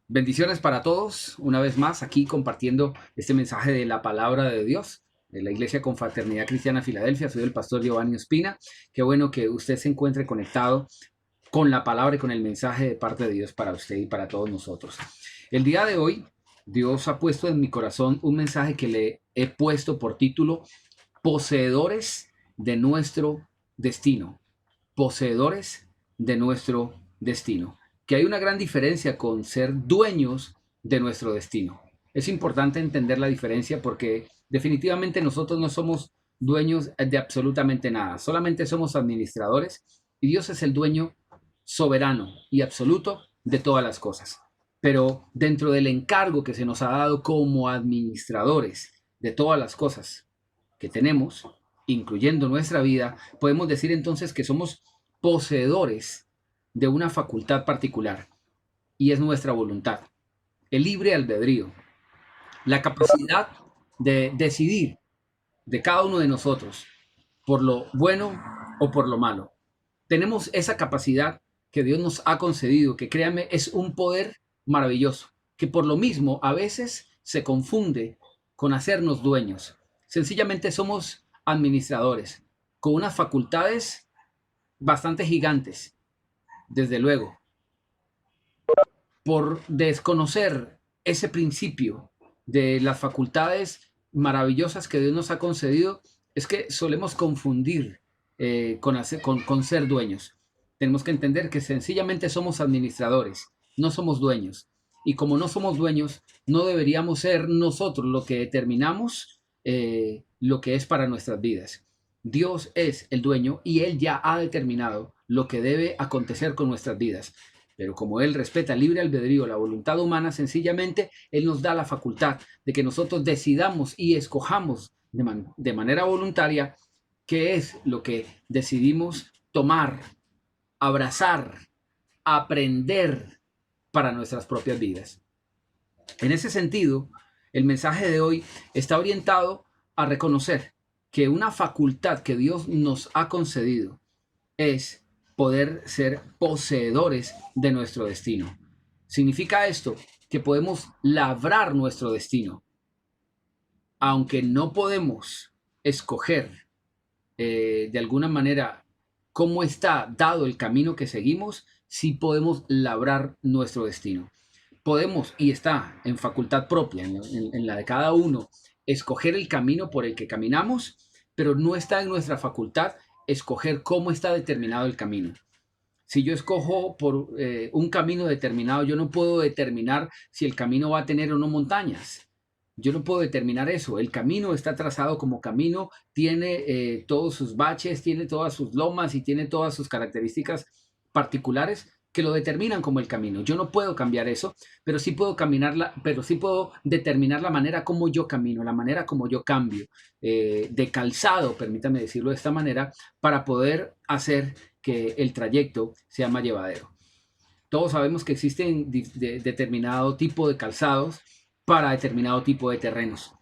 Bendiciones para todos, una vez más aquí compartiendo este mensaje de la palabra de Dios de la Iglesia Confraternidad Cristiana Filadelfia. Soy el pastor Giovanni Ospina. Qué bueno que usted se encuentre conectado con la palabra y con el mensaje de parte de Dios para usted y para todos nosotros. El día de hoy, Dios ha puesto en mi corazón un mensaje que le he puesto por título: Poseedores de nuestro destino. Poseedores de nuestro destino. Que hay una gran diferencia con ser dueños de nuestro destino. Es importante entender la diferencia porque definitivamente nosotros no somos dueños de absolutamente nada, solamente somos administradores y Dios es el dueño soberano y absoluto de todas las cosas. Pero dentro del encargo que se nos ha dado como administradores de todas las cosas que tenemos, incluyendo nuestra vida, podemos decir entonces que somos poseedores de una facultad particular y es nuestra voluntad, el libre albedrío, la capacidad de decidir de cada uno de nosotros por lo bueno o por lo malo. Tenemos esa capacidad que Dios nos ha concedido, que créanme, es un poder maravilloso, que por lo mismo a veces se confunde con hacernos dueños. Sencillamente somos administradores, con unas facultades bastante gigantes, desde luego. Por desconocer ese principio de las facultades maravillosas que Dios nos ha concedido, es que solemos confundir con ser dueños. Tenemos que entender que sencillamente somos administradores, no somos dueños. Y como no somos dueños, no deberíamos ser nosotros lo que determinamos lo que es para nuestras vidas. Dios es el dueño y Él ya ha determinado lo que debe acontecer con nuestras vidas. Pero como Él respeta el libre albedrío, la voluntad humana, sencillamente Él nos da la facultad de que nosotros decidamos y escojamos de manera voluntaria qué es lo que decidimos tomar, abrazar, aprender para nuestras propias vidas. En ese sentido, el mensaje de hoy está orientado a reconocer que una facultad que Dios nos ha concedido es poder ser poseedores de nuestro destino. Significa esto que podemos labrar nuestro destino, aunque no podemos escoger de alguna manera cómo está dado el camino que seguimos, sí podemos labrar nuestro destino. Podemos, y está en facultad propia, en la de cada uno, escoger el camino por el que caminamos, pero no está en nuestra facultad escoger cómo está determinado el camino. Si yo escojo por un camino determinado, yo no puedo determinar si el camino va a tener o no montañas. Yo no puedo determinar eso. El camino está trazado como camino, tiene todos sus baches, tiene todas sus lomas y tiene todas sus características particulares que lo determinan como el camino. Yo no puedo cambiar eso, pero sí puedo pero sí puedo determinar la manera como yo camino, la manera como yo cambio de calzado, permítame decirlo de esta manera, para poder hacer que el trayecto sea más llevadero. Todos sabemos que existen determinado tipo de calzados para determinado tipo de terrenos.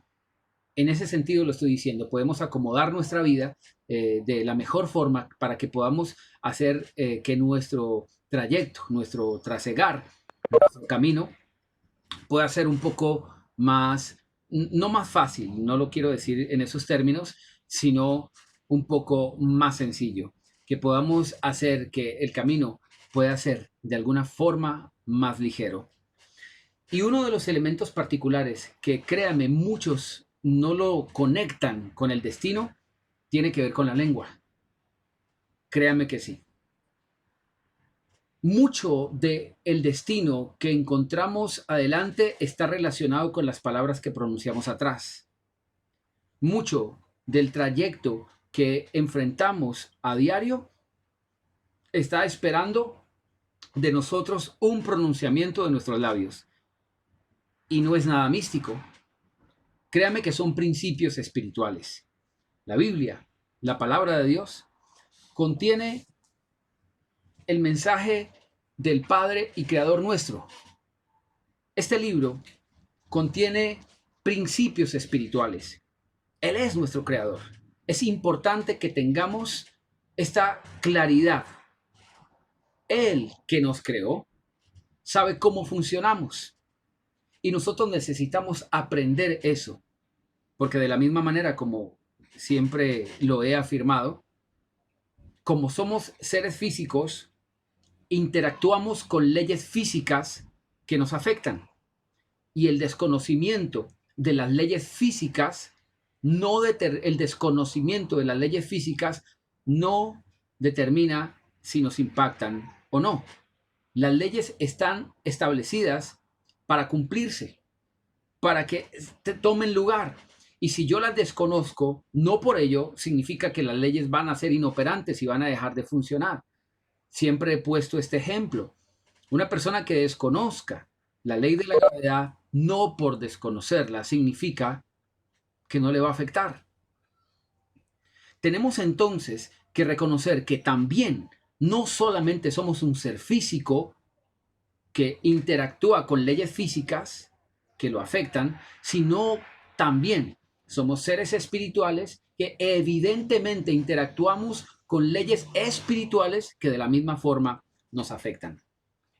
En ese sentido lo estoy diciendo, podemos acomodar nuestra vida de la mejor forma para que podamos hacer que nuestro trayecto, nuestro trasegar, nuestro camino pueda ser un poco más, no más fácil, no lo quiero decir en esos términos, sino un poco más sencillo, que podamos hacer que el camino pueda ser de alguna forma más ligero. Y uno de los elementos particulares que, créanme, muchos no lo conectan con el destino, tiene que ver con la lengua. Créanme que sí. Mucho de el destino que encontramos adelante está relacionado con las palabras que pronunciamos atrás. Mucho del trayecto que enfrentamos a diario está esperando de nosotros un pronunciamiento de nuestros labios. Y no es nada místico. Créame que son principios espirituales. La Biblia, la palabra de Dios, contiene el mensaje del Padre y Creador nuestro. Este libro contiene principios espirituales. Él es nuestro Creador. Es importante que tengamos esta claridad. Él que nos creó, sabe cómo funcionamos. Y nosotros necesitamos aprender eso, porque de la misma manera como siempre lo he afirmado, como somos seres físicos, interactuamos con leyes físicas que nos afectan. Y el desconocimiento de las leyes físicas, el desconocimiento de las leyes físicas no determina si nos impactan o no. Las leyes están establecidas para cumplirse, para que tomen lugar. Y si yo las desconozco, no por ello significa que las leyes van a ser inoperantes y van a dejar de funcionar. Siempre he puesto este ejemplo. Una persona que desconozca la ley de la gravedad, no por desconocerla, significa que no le va a afectar. Tenemos entonces que reconocer que también no solamente somos un ser físico que interactúa con leyes físicas que lo afectan, sino también somos seres espirituales que evidentemente interactuamos con leyes espirituales que de la misma forma nos afectan.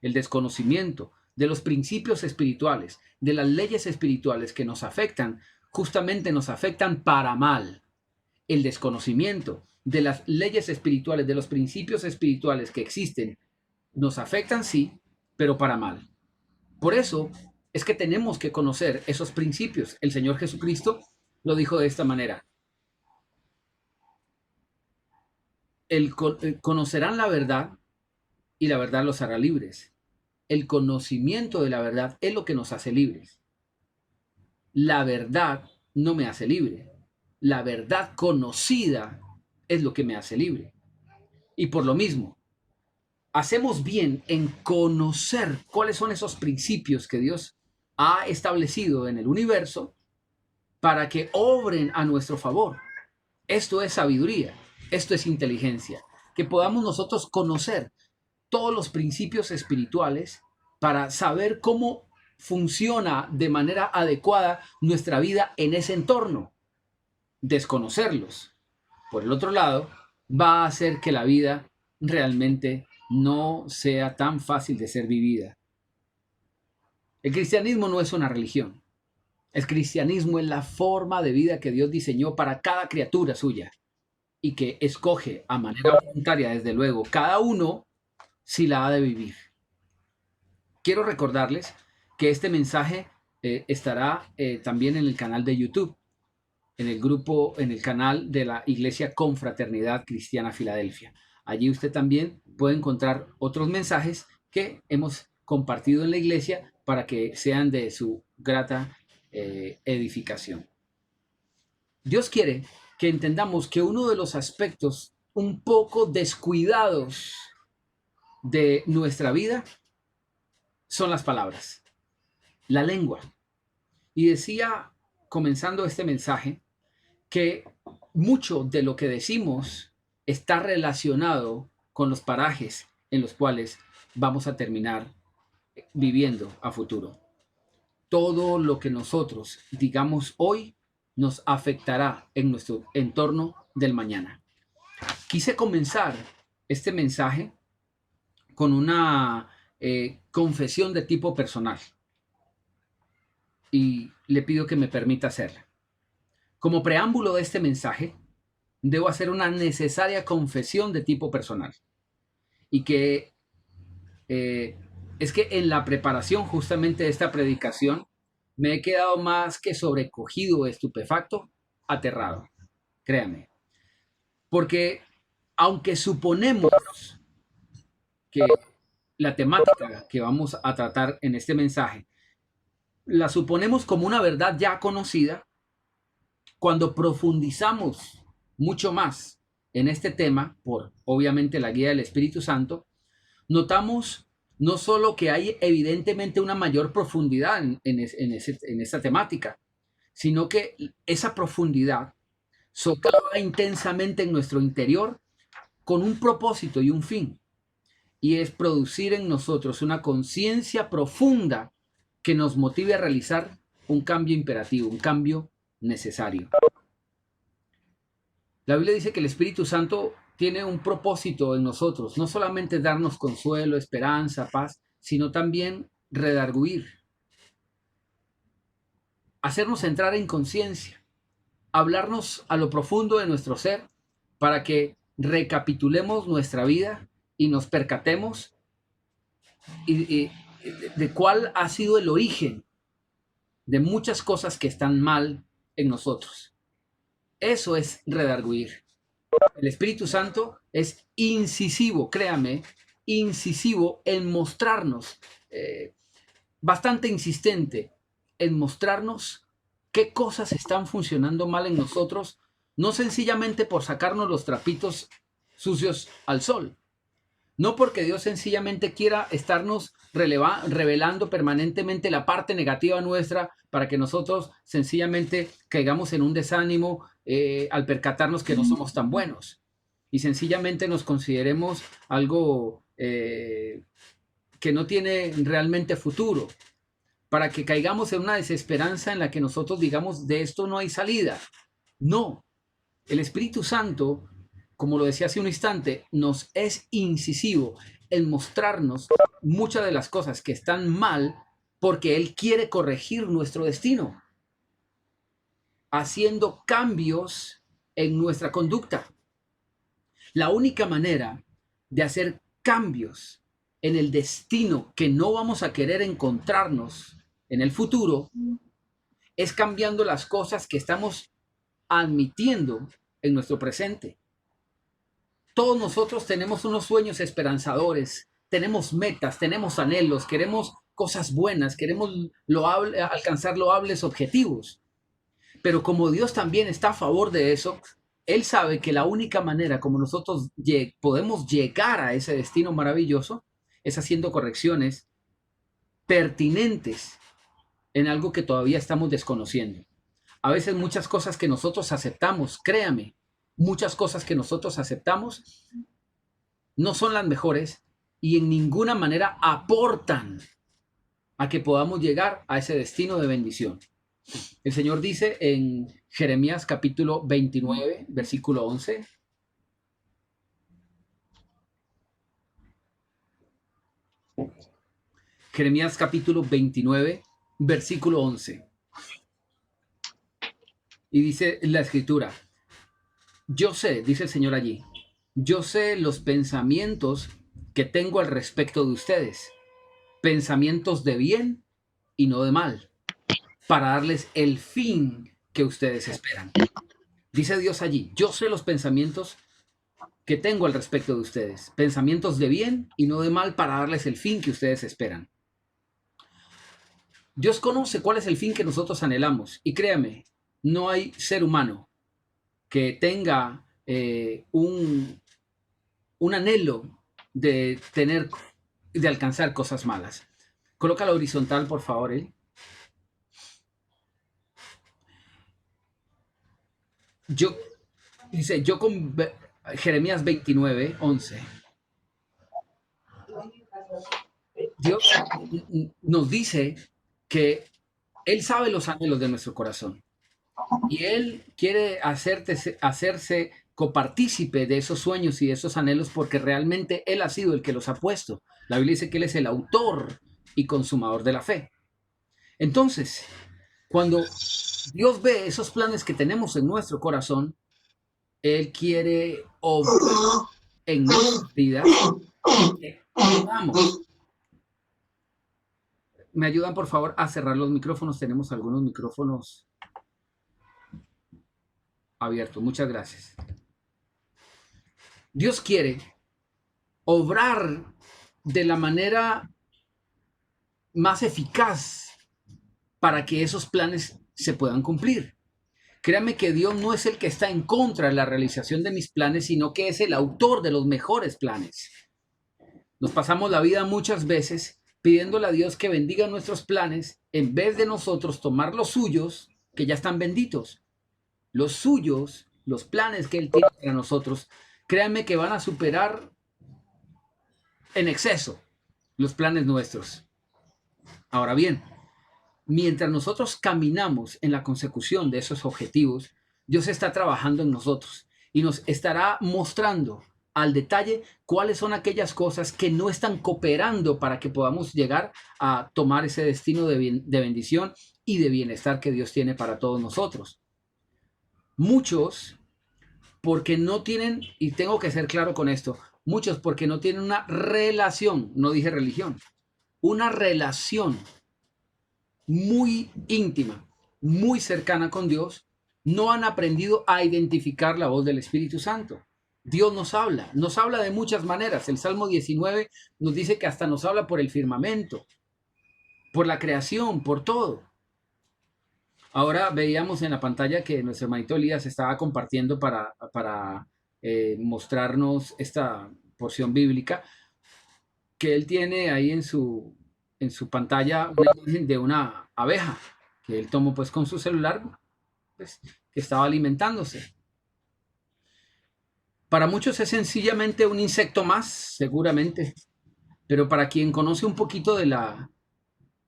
El desconocimiento de los principios espirituales, de las leyes espirituales que nos afectan, justamente nos afectan para mal. El desconocimiento de las leyes espirituales, de los principios espirituales que existen, nos afectan sí, pero para mal. Por eso es que tenemos que conocer esos principios. El Señor Jesucristo lo dijo de esta manera. Conocerán la verdad y la verdad los hará libres. El conocimiento de la verdad es lo que nos hace libres. La verdad no me hace libre. La verdad conocida es lo que me hace libre. Y por lo mismo, hacemos bien en conocer cuáles son esos principios que Dios ha establecido en el universo para que obren a nuestro favor. Esto es sabiduría, esto es inteligencia, que podamos nosotros conocer todos los principios espirituales para saber cómo funciona de manera adecuada nuestra vida en ese entorno. Desconocerlos, por el otro lado, va a hacer que la vida realmente no sea tan fácil de ser vivida. El cristianismo no es una religión. El cristianismo es la forma de vida que Dios diseñó para cada criatura suya y que escoge a manera voluntaria, desde luego, cada uno si la ha de vivir. Quiero recordarles que este mensaje estará también en el canal de YouTube, en el grupo, en el canal de la Iglesia Confraternidad Cristiana Filadelfia. Allí usted también puede encontrar otros mensajes que hemos compartido en la iglesia para que sean de su grata edificación. Dios quiere que entendamos que uno de los aspectos un poco descuidados de nuestra vida son las palabras, la lengua. Y decía, comenzando este mensaje, que mucho de lo que decimos está relacionado con los parajes en los cuales vamos a terminar viviendo a futuro. Todo lo que nosotros digamos hoy nos afectará en nuestro entorno del mañana. Quise comenzar este mensaje con una confesión de tipo personal y le pido que me permita hacerla. Como preámbulo de este mensaje, debo hacer una necesaria confesión de tipo personal. Y que es que en la preparación justamente de esta predicación me he quedado más que sobrecogido, estupefacto, aterrado. Créame. Porque aunque suponemos que la temática que vamos a tratar en este mensaje la suponemos como una verdad ya conocida, cuando profundizamos mucho más en este tema, por obviamente la guía del Espíritu Santo, notamos no solo que hay evidentemente una mayor profundidad en esta temática, sino que esa profundidad socava intensamente en nuestro interior con un propósito y un fin, y es producir en nosotros una conciencia profunda que nos motive a realizar un cambio imperativo, un cambio necesario. La Biblia dice que el Espíritu Santo tiene un propósito en nosotros, no solamente darnos consuelo, esperanza, paz, sino también redarguir, hacernos entrar en conciencia, hablarnos a lo profundo de nuestro ser para que recapitulemos nuestra vida y nos percatemos de cuál ha sido el origen de muchas cosas que están mal en nosotros. Eso es redarguir. El Espíritu Santo es incisivo, créame, incisivo en mostrarnos, bastante insistente en mostrarnos qué cosas están funcionando mal en nosotros, no sencillamente por sacarnos los trapitos sucios al sol, no porque Dios sencillamente quiera estarnos revelando permanentemente la parte negativa nuestra para que nosotros sencillamente caigamos en un desánimo al percatarnos que no somos tan buenos y sencillamente nos consideremos algo que no tiene realmente futuro, para que caigamos en una desesperanza en la que nosotros digamos, de esto no hay salida. No, el Espíritu Santo, como lo decía hace un instante, nos es incisivo en mostrarnos muchas de las cosas que están mal porque Él quiere corregir nuestro destino, haciendo cambios en nuestra conducta. La única manera de hacer cambios en el destino que no vamos a querer encontrarnos en el futuro es cambiando las cosas que estamos admitiendo en nuestro presente. Todos nosotros tenemos unos sueños esperanzadores, tenemos metas, tenemos anhelos, queremos cosas buenas, queremos alcanzar loables objetivos. Pero como Dios también está a favor de eso, Él sabe que la única manera como nosotros podemos llegar a ese destino maravilloso es haciendo correcciones pertinentes en algo que todavía estamos desconociendo. A veces muchas cosas que nosotros aceptamos, créame, muchas cosas que nosotros aceptamos no son las mejores y en ninguna manera aportan a que podamos llegar a ese destino de bendición. El Señor dice en Jeremías capítulo 29, versículo 11. Jeremías capítulo 29, versículo 11. Y dice la escritura, yo sé, dice el Señor allí, yo sé los pensamientos que tengo al respecto de ustedes, pensamientos de bien y no de mal, para darles el fin que ustedes esperan. Dice Dios allí, yo sé los pensamientos que tengo al respecto de ustedes, pensamientos de bien y no de mal, para darles el fin que ustedes esperan. Dios conoce cuál es el fin que nosotros anhelamos y créame, no hay ser humano que tenga un anhelo de alcanzar cosas malas. Coloca la horizontal, por favor, Yo con Jeremías 29, 11. Dios nos dice que Él sabe los anhelos de nuestro corazón y Él quiere hacerse copartícipe de esos sueños y de esos anhelos porque realmente Él ha sido el que los ha puesto. La Biblia dice que Él es el autor y consumador de la fe. Entonces, cuando Dios ve esos planes que tenemos en nuestro corazón, Él quiere obrar en nuestras vidas. Vamos. ¿Me ayudan, por favor, a cerrar los micrófonos? Tenemos algunos micrófonos abiertos. Muchas gracias. Dios quiere obrar de la manera más eficaz para que esos planes se puedan cumplir. Créame que Dios no es el que está en contra de la realización de mis planes, sino que es el autor de los mejores planes. Nos pasamos la vida muchas veces pidiéndole a Dios que bendiga nuestros planes en vez de nosotros tomar los suyos, que ya están benditos. Los suyos, los planes que Él tiene para nosotros, créanme que van a superar en exceso los planes nuestros. Ahora bien, mientras nosotros caminamos en la consecución de esos objetivos, Dios está trabajando en nosotros y nos estará mostrando al detalle cuáles son aquellas cosas que no están cooperando para que podamos llegar a tomar ese destino de bendición y de bienestar que Dios tiene para todos nosotros. Muchos, porque no tienen, y tengo que ser claro con esto, muchos porque no tienen una relación, no dije religión, una relación muy íntima, muy cercana con Dios, no han aprendido a identificar la voz del Espíritu Santo. Dios nos habla de muchas maneras. El Salmo 19 nos dice que hasta nos habla por el firmamento, por la creación, por todo. Ahora veíamos en la pantalla que nuestro hermanito Elías estaba compartiendo para mostrarnos esta porción bíblica, que él tiene ahí en su pantalla una imagen de una abeja que él tomó pues con su celular, pues, que estaba alimentándose. Para muchos es sencillamente un insecto más, seguramente, pero para quien conoce un poquito de la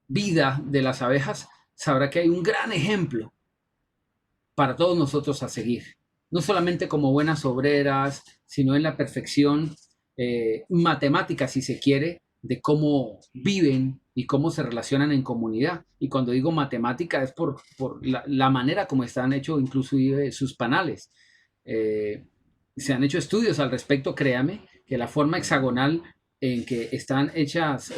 vida de las abejas, sabrá que hay un gran ejemplo para todos nosotros a seguir. No solamente como buenas obreras, sino en la perfección matemática, si se quiere, de cómo viven y cómo se relacionan en comunidad. Y cuando digo matemática es por la manera como están hechos inclusive sus panales. Se han hecho estudios al respecto, créame, que la forma hexagonal en que están hechas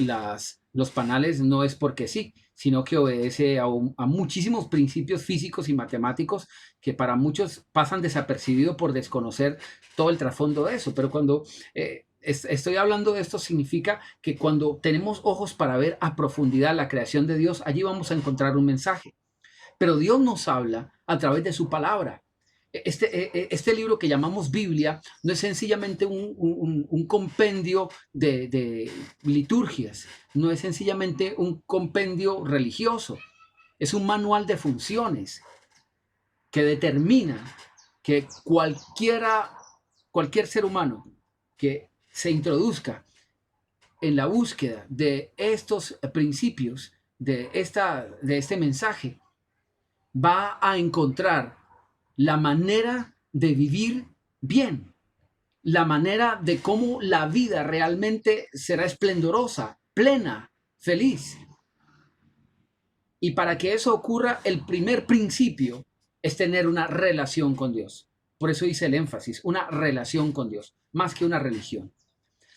los panales no es porque sí, sino que obedece a muchísimos principios físicos y matemáticos que para muchos pasan desapercibidos por desconocer todo el trasfondo de eso. Pero cuando estoy hablando de esto, significa que cuando tenemos ojos para ver a profundidad la creación de Dios, allí vamos a encontrar un mensaje. Pero Dios nos habla a través de su palabra. Este libro que llamamos Biblia no es sencillamente un compendio de liturgias, no es sencillamente un compendio religioso, es un manual de funciones que determina que cualquier ser humano que se introduzca en la búsqueda de estos principios, de este mensaje, va a encontrar la manera de vivir bien, la manera de cómo la vida realmente será esplendorosa, plena, feliz. Y para que eso ocurra, el primer principio es tener una relación con Dios. Por eso hice el énfasis, una relación con Dios, más que una religión.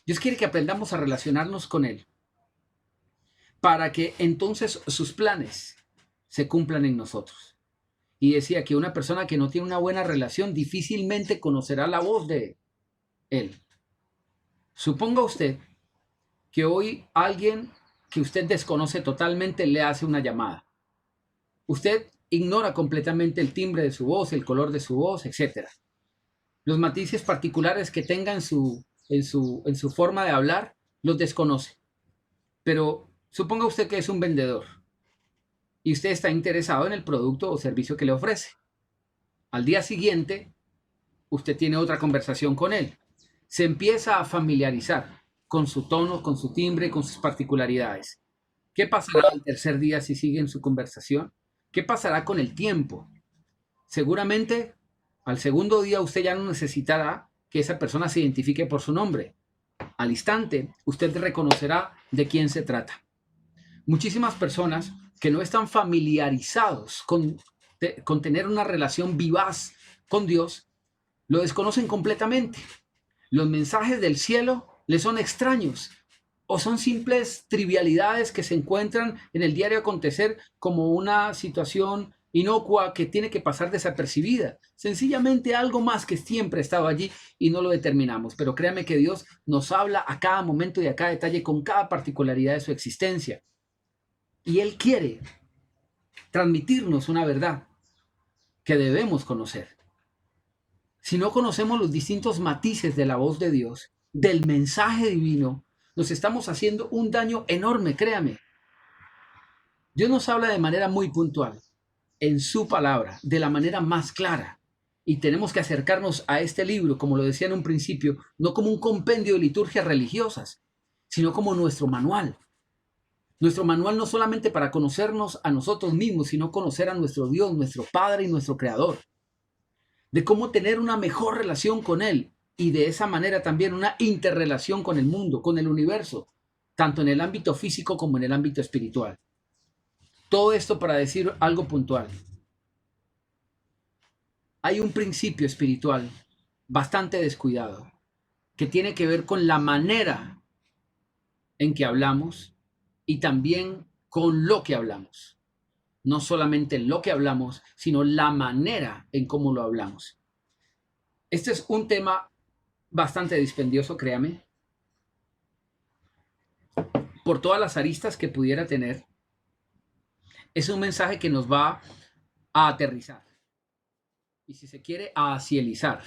Dios quiere que aprendamos a relacionarnos con Él, para que entonces sus planes se cumplan en nosotros. Y decía que una persona que no tiene una buena relación difícilmente conocerá la voz de Él. Suponga usted que hoy alguien que usted desconoce totalmente le hace una llamada. Usted ignora completamente el timbre de su voz, el color de su voz, etc. Los matices particulares que tenga en su forma de hablar, los desconoce. Pero suponga usted que es un vendedor y usted está interesado en el producto o servicio que le ofrece. Al día siguiente, usted tiene otra conversación con él. Se empieza a familiarizar con su tono, con su timbre, con sus particularidades. ¿Qué pasará al tercer día si sigue en su conversación? ¿Qué pasará con el tiempo? Seguramente, al segundo día usted ya no necesitará que esa persona se identifique por su nombre. Al instante, usted reconocerá de quién se trata. Muchísimas personas que no están familiarizados con tener una relación vivaz con Dios, lo desconocen completamente. Los mensajes del cielo les son extraños o son simples trivialidades que se encuentran en el diario acontecer como una situación inocua que tiene que pasar desapercibida. Sencillamente algo más que siempre ha estado allí y no lo determinamos. Pero créame que Dios nos habla a cada momento y a cada detalle con cada particularidad de su existencia. Y Él quiere transmitirnos una verdad que debemos conocer. Si no conocemos los distintos matices de la voz de Dios, del mensaje divino, nos estamos haciendo un daño enorme, créame. Dios nos habla de manera muy puntual, en su palabra, de la manera más clara. Y tenemos que acercarnos a este libro, como lo decía en un principio, no como un compendio de liturgias religiosas, sino como nuestro manual. Nuestro manual no solamente para conocernos a nosotros mismos, sino conocer a nuestro Dios, nuestro Padre y nuestro Creador. De cómo tener una mejor relación con Él, y de esa manera también una interrelación con el mundo, con el universo, tanto en el ámbito físico como en el ámbito espiritual. Todo esto para decir algo puntual. Hay un principio espiritual bastante descuidado que tiene que ver con la manera en que hablamos y también con lo que hablamos. No solamente lo que hablamos, sino la manera en cómo lo hablamos. Este es un tema bastante dispendioso, créame, por todas las aristas que pudiera tener. Es un mensaje que nos va a aterrizar y, si se quiere, a cielizar,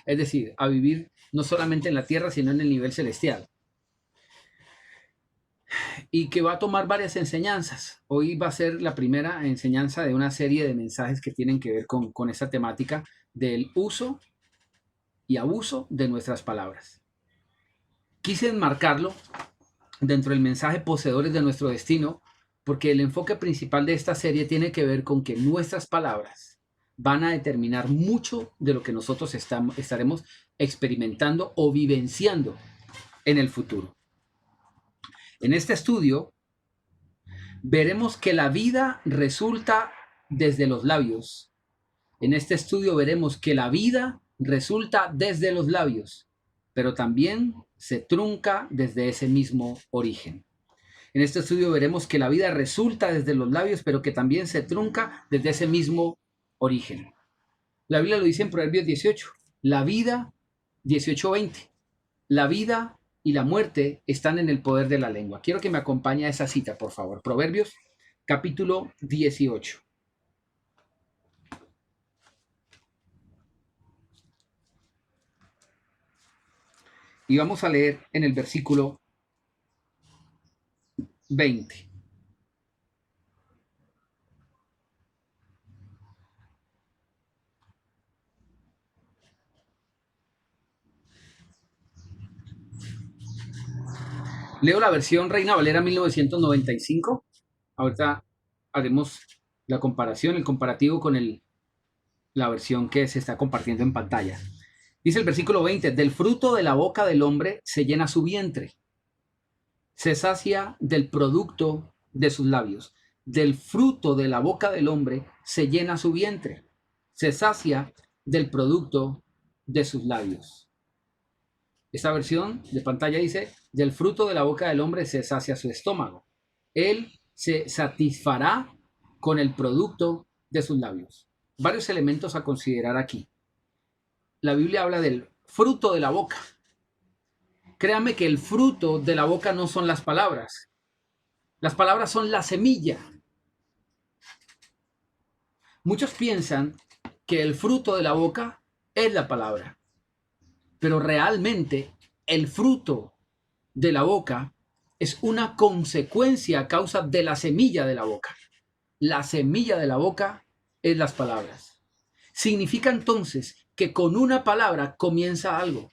es decir, a vivir no solamente en la tierra, sino en el nivel celestial. Y que va a tomar varias enseñanzas. Hoy va a ser la primera enseñanza de una serie de mensajes que tienen que ver con esa temática del uso y abuso de nuestras palabras. Quise enmarcarlo dentro del mensaje Poseedores de nuestro destino, porque el enfoque principal de esta serie tiene que ver con que nuestras palabras van a determinar mucho de lo que nosotros estaremos experimentando o vivenciando en el futuro. En este estudio veremos que la vida resulta desde los labios. En este estudio veremos que la vida resulta desde los labios, pero también se trunca desde ese mismo origen. En este estudio veremos que la vida resulta desde los labios, pero que también se trunca desde ese mismo origen. La Biblia lo dice en Proverbios 18. La vida, 18:20. La vida y la muerte están en el poder de la lengua. Quiero que me acompañe a esa cita, por favor. Proverbios, capítulo 18. Y vamos a leer en el versículo 20. Leo la versión Reina Valera 1995. Ahorita haremos la comparación, el comparativo con la versión que se está compartiendo en pantalla. Dice el versículo 20, del fruto de la boca del hombre se llena su vientre, se sacia del producto de sus labios. Del fruto de la boca del hombre se llena su vientre, se sacia del producto de sus labios. Esta versión de pantalla dice, del fruto de la boca del hombre se sacia su estómago. Él se satisfará con el producto de sus labios. Varios elementos a considerar aquí. La Biblia habla del fruto de la boca. Créame que el fruto de la boca no son las palabras. Las palabras son la semilla. Muchos piensan que el fruto de la boca es la palabra. Pero realmente el fruto de la boca es una consecuencia a causa de la semilla de la boca. La semilla de la boca es las palabras. Significa entonces que con una palabra comienza algo.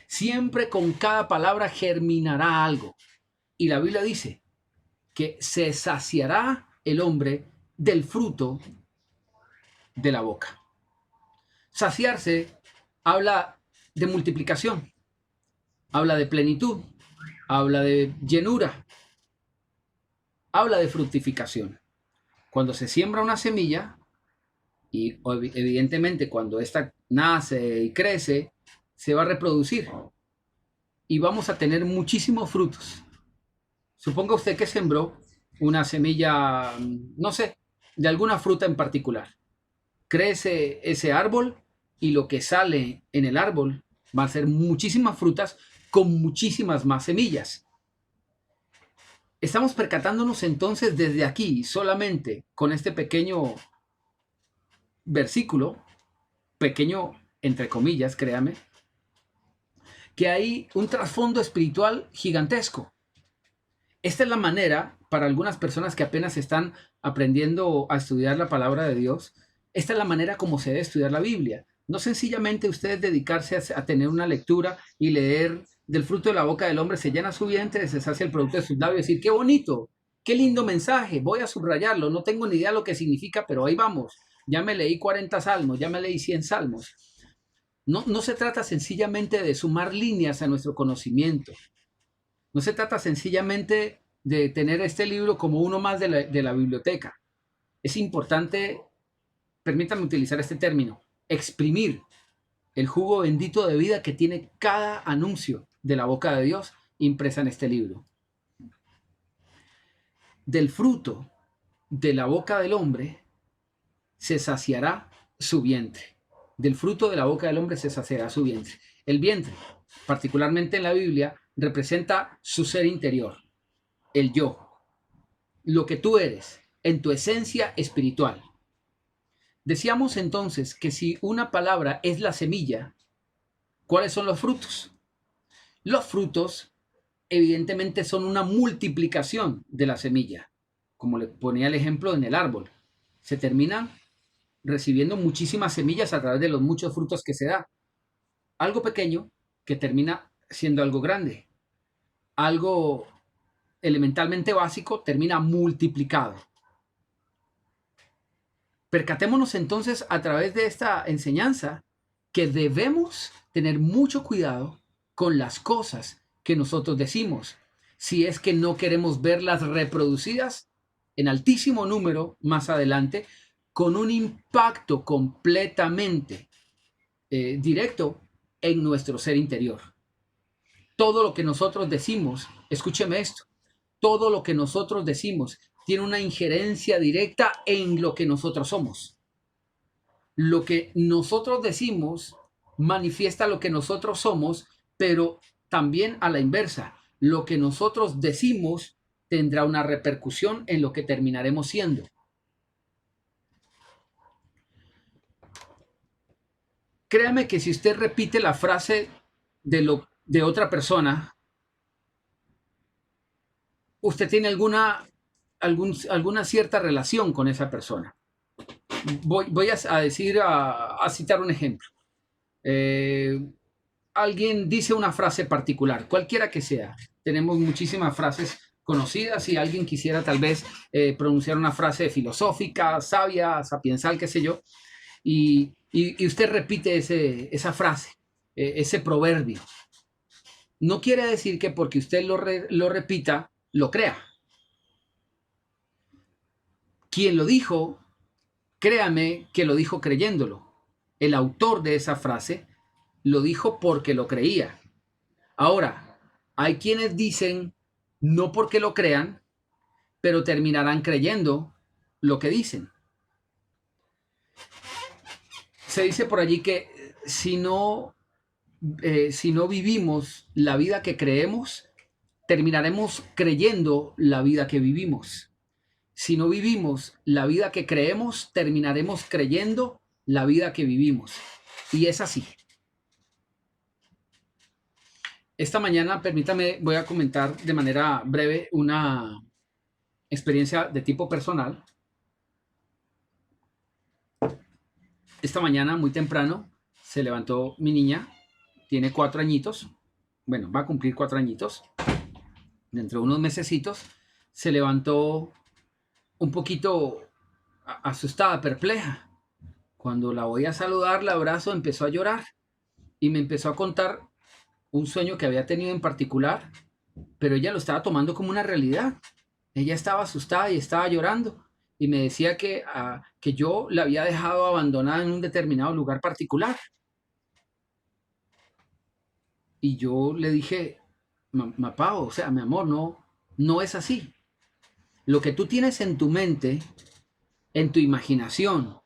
Siempre con cada palabra germinará algo. Y la Biblia dice que se saciará el hombre del fruto de la boca. Saciarse habla de multiplicación, habla de plenitud, habla de llenura, habla de fructificación. Cuando se siembra una semilla, y evidentemente cuando ésta nace y crece, se va a reproducir y vamos a tener muchísimos frutos. Suponga usted que sembró una semilla, no sé, de alguna fruta en particular. Crece ese árbol y lo que sale en el árbol va a ser muchísimas frutas con muchísimas más semillas. Estamos percatándonos entonces desde aquí, solamente con este pequeño versículo, pequeño entre comillas, créame, que hay un trasfondo espiritual gigantesco. Esta es la manera, para algunas personas que apenas están aprendiendo a estudiar la palabra de Dios, esta es la manera como se debe estudiar la Biblia. No sencillamente ustedes dedicarse a tener una lectura y leer del fruto de la boca del hombre se llena su vientre, se sacia el producto de sus labios y decir, qué bonito, qué lindo mensaje, voy a subrayarlo, no tengo ni idea lo que significa, pero ahí vamos. Ya me leí 40 salmos, ya me leí 100 salmos. No se trata sencillamente de sumar líneas a nuestro conocimiento. No se trata sencillamente de tener este libro como uno más de la biblioteca. Es importante, permítanme utilizar este término, exprimir el jugo bendito de vida que tiene cada anuncio de la boca de Dios impresa en este libro. Del fruto de la boca del hombre se saciará su vientre. Del fruto de la boca del hombre se saciará su vientre. El vientre, particularmente en la Biblia, representa su ser interior, el yo, lo que tú eres en tu esencia espiritual. Decíamos entonces que si una palabra es la semilla, ¿cuáles son los frutos? Los frutos evidentemente son una multiplicación de la semilla, como le ponía el ejemplo en el árbol. Se terminan recibiendo muchísimas semillas a través de los muchos frutos que se da. Algo pequeño que termina siendo algo grande. Algo elementalmente básico termina multiplicado. Percatémonos entonces a través de esta enseñanza que debemos tener mucho cuidado con las cosas que nosotros decimos, si es que no queremos verlas reproducidas en altísimo número más adelante, con un impacto completamente directo en nuestro ser interior. Todo lo que nosotros decimos, escúcheme esto, todo lo que nosotros decimos tiene una injerencia directa en lo que nosotros somos. Lo que nosotros decimos manifiesta lo que nosotros somos, pero también a la inversa. Lo que nosotros decimos tendrá una repercusión en lo que terminaremos siendo. Créame que si usted repite la frase de otra persona, usted tiene alguna cierta relación con esa persona. Voy a citar un ejemplo. Alguien dice una frase particular, cualquiera que sea. Tenemos muchísimas frases conocidas. Si alguien quisiera tal vez pronunciar una frase filosófica, sabia, sapiensal, qué sé yo, y usted repite esa frase, ese proverbio. No quiere decir que porque usted lo repita, lo crea. Quien lo dijo, créame que lo dijo creyéndolo. El autor de esa frase lo dijo porque lo creía. Ahora, hay quienes dicen no porque lo crean, pero terminarán creyendo lo que dicen. Se dice por allí que si no vivimos la vida que creemos, terminaremos creyendo la vida que vivimos. Si no vivimos la vida que creemos, terminaremos creyendo la vida que vivimos. Y es así. Esta mañana, permítame, voy a comentar de manera breve una experiencia de tipo personal. Esta mañana, muy temprano, se levantó mi niña, tiene 4 añitos, bueno, va a cumplir 4 añitos, dentro de unos mesecitos, se levantó un poquito asustada, perpleja. Cuando la voy a saludar, la abrazo, empezó a llorar y me empezó a contar un sueño que había tenido en particular, pero ella lo estaba tomando como una realidad. Ella estaba asustada y estaba llorando y me decía que yo la había dejado abandonada en un determinado lugar particular. Y yo le dije, Pau, o sea, mi amor, no es así. Lo que tú tienes en tu mente, en tu imaginación,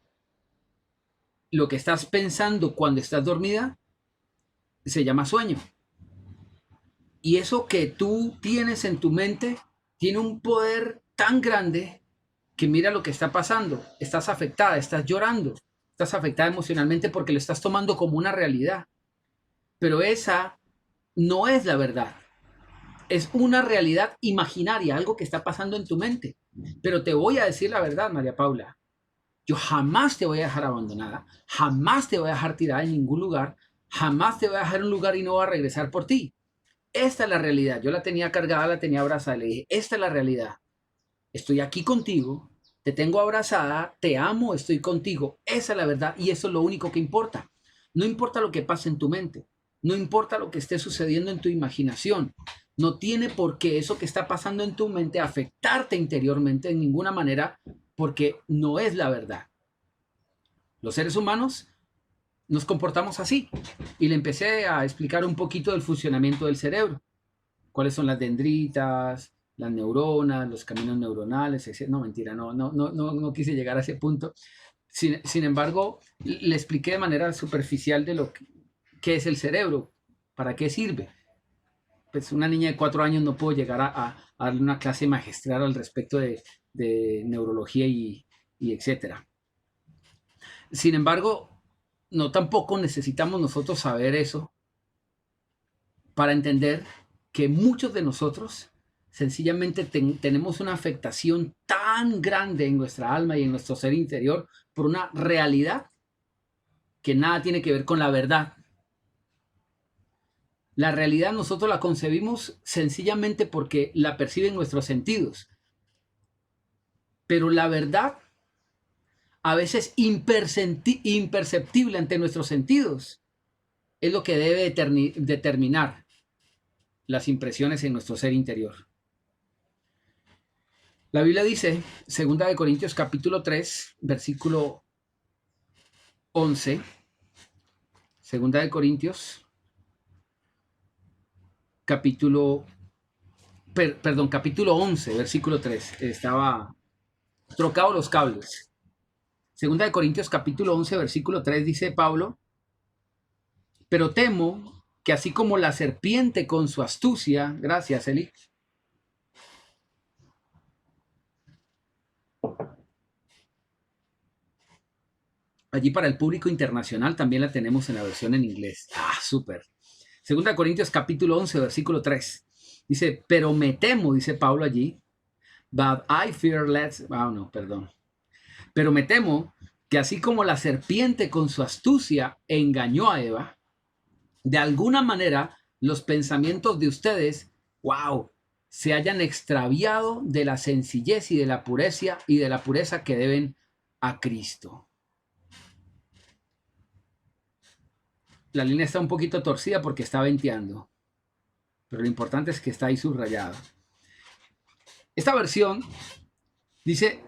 lo que estás pensando cuando estás dormida, se llama sueño. Y eso que tú tienes en tu mente tiene un poder tan grande que mira lo que está pasando. Estás afectada, estás llorando, estás afectada emocionalmente porque lo estás tomando como una realidad. Pero esa no es la verdad. Es una realidad imaginaria, algo que está pasando en tu mente. Pero te voy a decir la verdad, María Paula. Yo jamás te voy a dejar abandonada, jamás te voy a dejar tirada en ningún lugar, jamás te voy a dejar en un lugar y no voy a regresar por ti. Esta es la realidad. Yo la tenía cargada, la tenía abrazada. Le dije, esta es la realidad. Estoy aquí contigo, te tengo abrazada, te amo, estoy contigo. Esa es la verdad y eso es lo único que importa. No importa lo que pase en tu mente, no importa lo que esté sucediendo en tu imaginación, no tiene por qué eso que está pasando en tu mente afectarte interiormente de ninguna manera, porque no es la verdad. Los seres humanos nos comportamos así. Y le empecé a explicar un poquito del funcionamiento del cerebro. Cuáles son las dendritas, las neuronas, los caminos neuronales, etc. No, mentira, no quise llegar a ese punto. Sin embargo, le expliqué de manera superficial de lo que es el cerebro, para qué sirve. Pues una niña de 4 años no puedo llegar a darle una clase magistral al respecto de neurología y etcétera. Sin embargo, no tampoco necesitamos nosotros saber eso para entender que muchos de nosotros sencillamente tenemos una afectación tan grande en nuestra alma y en nuestro ser interior por una realidad que nada tiene que ver con la verdad. La realidad nosotros la concebimos sencillamente porque la perciben nuestros sentidos. Pero la verdad, a veces imperceptible ante nuestros sentidos, es lo que debe determinar las impresiones en nuestro ser interior. La Biblia dice, 2 Corintios capítulo 3, versículo 11, 2 Corintios capítulo 11, versículo 3. Estaba trocado los cables. 2 Corintios capítulo 11, versículo 3 dice Pablo, pero temo que así como la serpiente con su astucia, gracias Eli, allí para el público internacional también la tenemos en la versión en inglés. Súper. 2 Corintios capítulo 11, versículo 3. Dice, pero me temo, dice Pablo allí, but I fear lest, no, perdón. Pero me temo que así como la serpiente con su astucia engañó a Eva, de alguna manera los pensamientos de ustedes, se hayan extraviado de la sencillez y de la pureza que deben a Cristo. La línea está un poquito torcida porque está venteando, pero lo importante es que está ahí subrayado. Esta versión dice,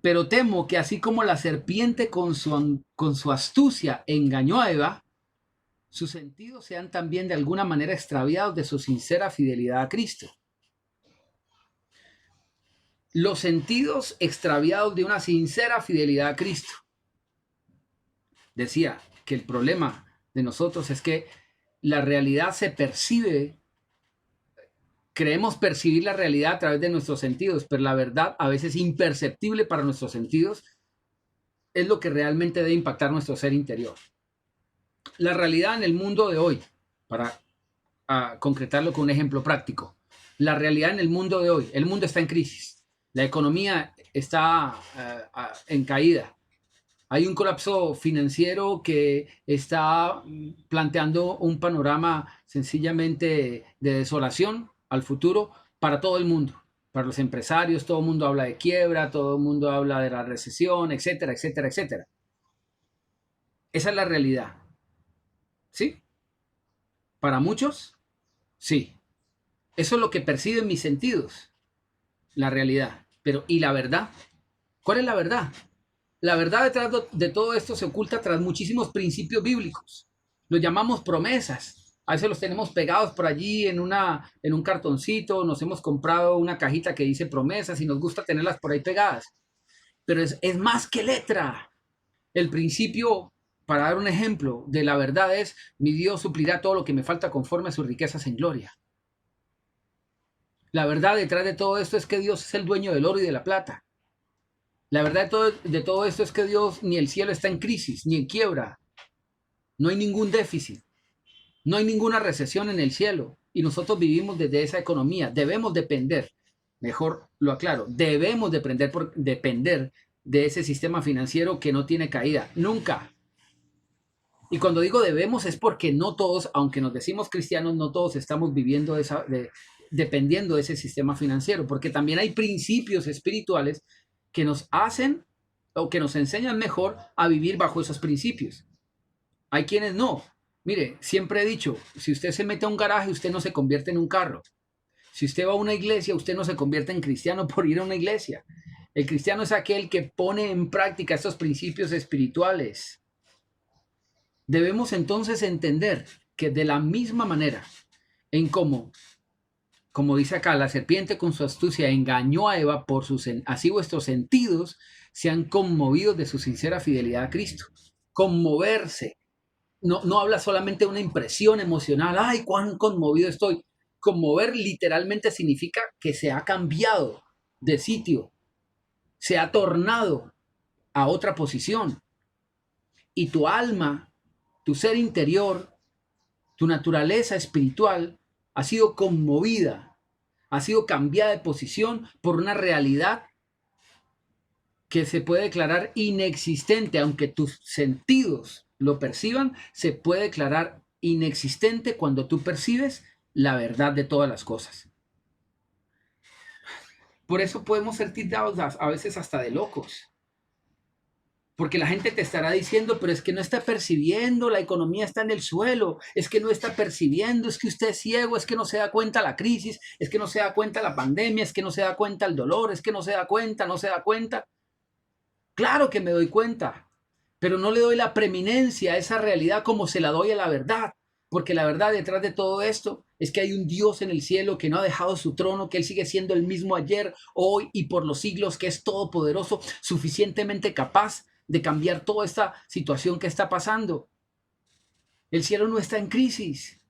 pero temo que así como la serpiente con su astucia engañó a Eva, sus sentidos sean también de alguna manera extraviados de su sincera fidelidad a Cristo. Los sentidos extraviados de una sincera fidelidad a Cristo. Decía que el problema de nosotros es que la realidad se percibe, creemos percibir la realidad a través de nuestros sentidos, pero la verdad, a veces imperceptible para nuestros sentidos, es lo que realmente debe impactar nuestro ser interior. La realidad en el mundo de hoy, para concretarlo con un ejemplo práctico, la realidad en el mundo de hoy, el mundo está en crisis, la economía está en caída, hay un colapso financiero que está planteando un panorama sencillamente de desolación al futuro para todo el mundo, para los empresarios, todo el mundo habla de quiebra, todo el mundo habla de la recesión, etcétera, etcétera, etcétera. Esa es la realidad. ¿Sí? Para muchos, sí. Eso es lo que perciben mis sentidos, la realidad. Pero, ¿y la verdad? ¿Cuál es la verdad? La verdad detrás de todo esto se oculta tras muchísimos principios bíblicos. Los llamamos promesas. A veces los tenemos pegados por allí en un cartoncito. Nos hemos comprado una cajita que dice promesas y nos gusta tenerlas por ahí pegadas. Pero es más que letra. El principio, para dar un ejemplo de la verdad, es: mi Dios suplirá todo lo que me falta conforme a sus riquezas en gloria. La verdad detrás de todo esto es que Dios es el dueño del oro y de la plata. La verdad de todo esto es que Dios, ni el cielo está en crisis, ni en quiebra. No hay ningún déficit. No hay ninguna recesión en el cielo. Y nosotros vivimos desde esa economía. Debemos depender, mejor lo aclaro, debemos depender de ese sistema financiero que no tiene caída. Nunca. Y cuando digo debemos es porque no todos, aunque nos decimos cristianos, no todos estamos viviendo dependiendo de ese sistema financiero. Porque también hay principios espirituales que nos hacen o que nos enseñan mejor a vivir bajo esos principios. Hay quienes no. Mire, siempre he dicho, si usted se mete a un garaje, usted no se convierte en un carro. Si usted va a una iglesia, usted no se convierte en cristiano por ir a una iglesia. El cristiano es aquel que pone en práctica estos principios espirituales. Debemos entonces entender que de la misma manera en como dice acá, la serpiente con su astucia engañó a Eva por así vuestros sentidos se han conmovido de su sincera fidelidad a Cristo. Conmoverse. No habla solamente de una impresión emocional. Ay, cuán conmovido estoy. Conmover literalmente significa que se ha cambiado de sitio, se ha tornado a otra posición. Y tu alma, tu ser interior, tu naturaleza espiritual ha sido conmovida, ha sido cambiada de posición por una realidad que se puede declarar inexistente, aunque tus sentidos lo perciban, se puede declarar inexistente cuando tú percibes la verdad de todas las cosas. Por eso podemos ser tildados a veces hasta de locos. Porque la gente te estará diciendo, pero es que no está percibiendo, la economía está en el suelo, es que no está percibiendo, es que usted es ciego, es que no se da cuenta la crisis, es que no se da cuenta la pandemia, es que no se da cuenta el dolor, es que no se da cuenta, no se da cuenta. Claro que me doy cuenta, pero no le doy la preeminencia a esa realidad como se la doy a la verdad, porque la verdad detrás de todo esto es que hay un Dios en el cielo que no ha dejado su trono, que Él sigue siendo el mismo ayer, hoy y por los siglos, que es todopoderoso, suficientemente capaz de cambiar toda esta situación que está pasando. El cielo no está en crisis,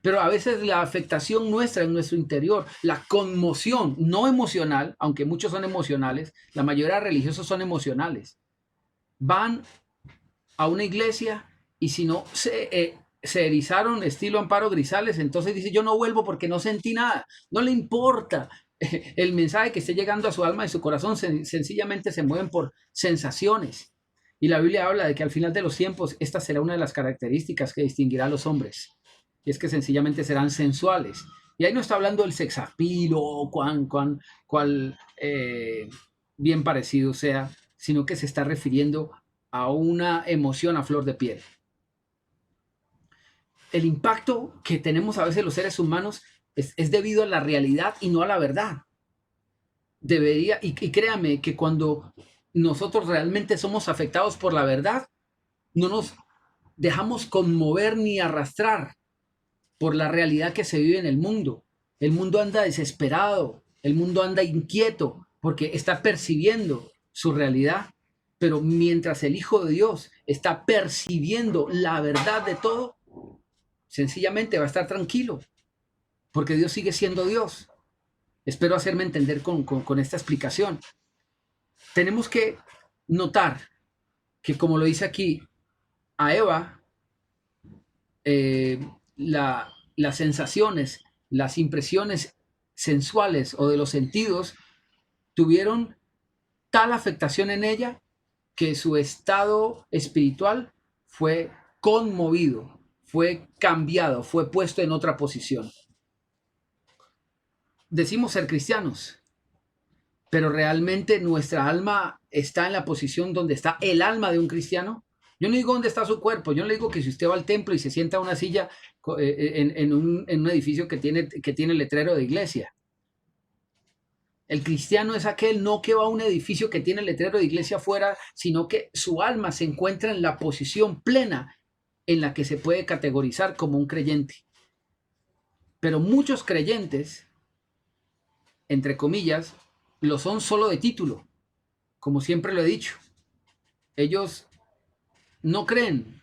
pero a veces la afectación nuestra en nuestro interior, la conmoción no emocional, aunque muchos son emocionales, la mayoría de religiosos son emocionales, van a una iglesia y si no se erizaron estilo Amparo Grisales, entonces dice yo no vuelvo porque no sentí nada, no le importa el mensaje que esté llegando a su alma y su corazón, sencillamente se mueven por sensaciones. Y la Biblia habla de que al final de los tiempos esta será una de las características que distinguirá a los hombres, y es que sencillamente serán sensuales. Y ahí no está hablando del sexapilo o cuál bien parecido sea, sino que se está refiriendo a una emoción a flor de piel. El impacto que tenemos a veces los seres humanos es debido a la realidad y no a la verdad. Debería, y créame que cuando nosotros realmente somos afectados por la verdad, no nos dejamos conmover ni arrastrar por la realidad que se vive en el mundo. El mundo anda desesperado, el mundo anda inquieto porque está percibiendo su realidad. Pero mientras el Hijo de Dios está percibiendo la verdad de todo, sencillamente va a estar tranquilo, porque Dios sigue siendo Dios. Espero hacerme entender con esta explicación. Tenemos que notar que, como lo dice aquí, a Eva, las sensaciones, las impresiones sensuales o de los sentidos tuvieron tal afectación en ella que su estado espiritual fue conmovido, fue cambiado, fue puesto en otra posición. Decimos ser cristianos, pero realmente nuestra alma está en la posición donde está el alma de un cristiano. Yo no digo dónde está su cuerpo, yo no le digo que si usted va al templo y se sienta a una silla en un edificio que tiene letrero de iglesia. El cristiano es aquel no que va a un edificio que tiene letrero de iglesia afuera, sino que su alma se encuentra en la posición plena en la que se puede categorizar como un creyente. Pero muchos creyentes, entre comillas, lo son solo de título, como siempre lo he dicho. Ellos no creen,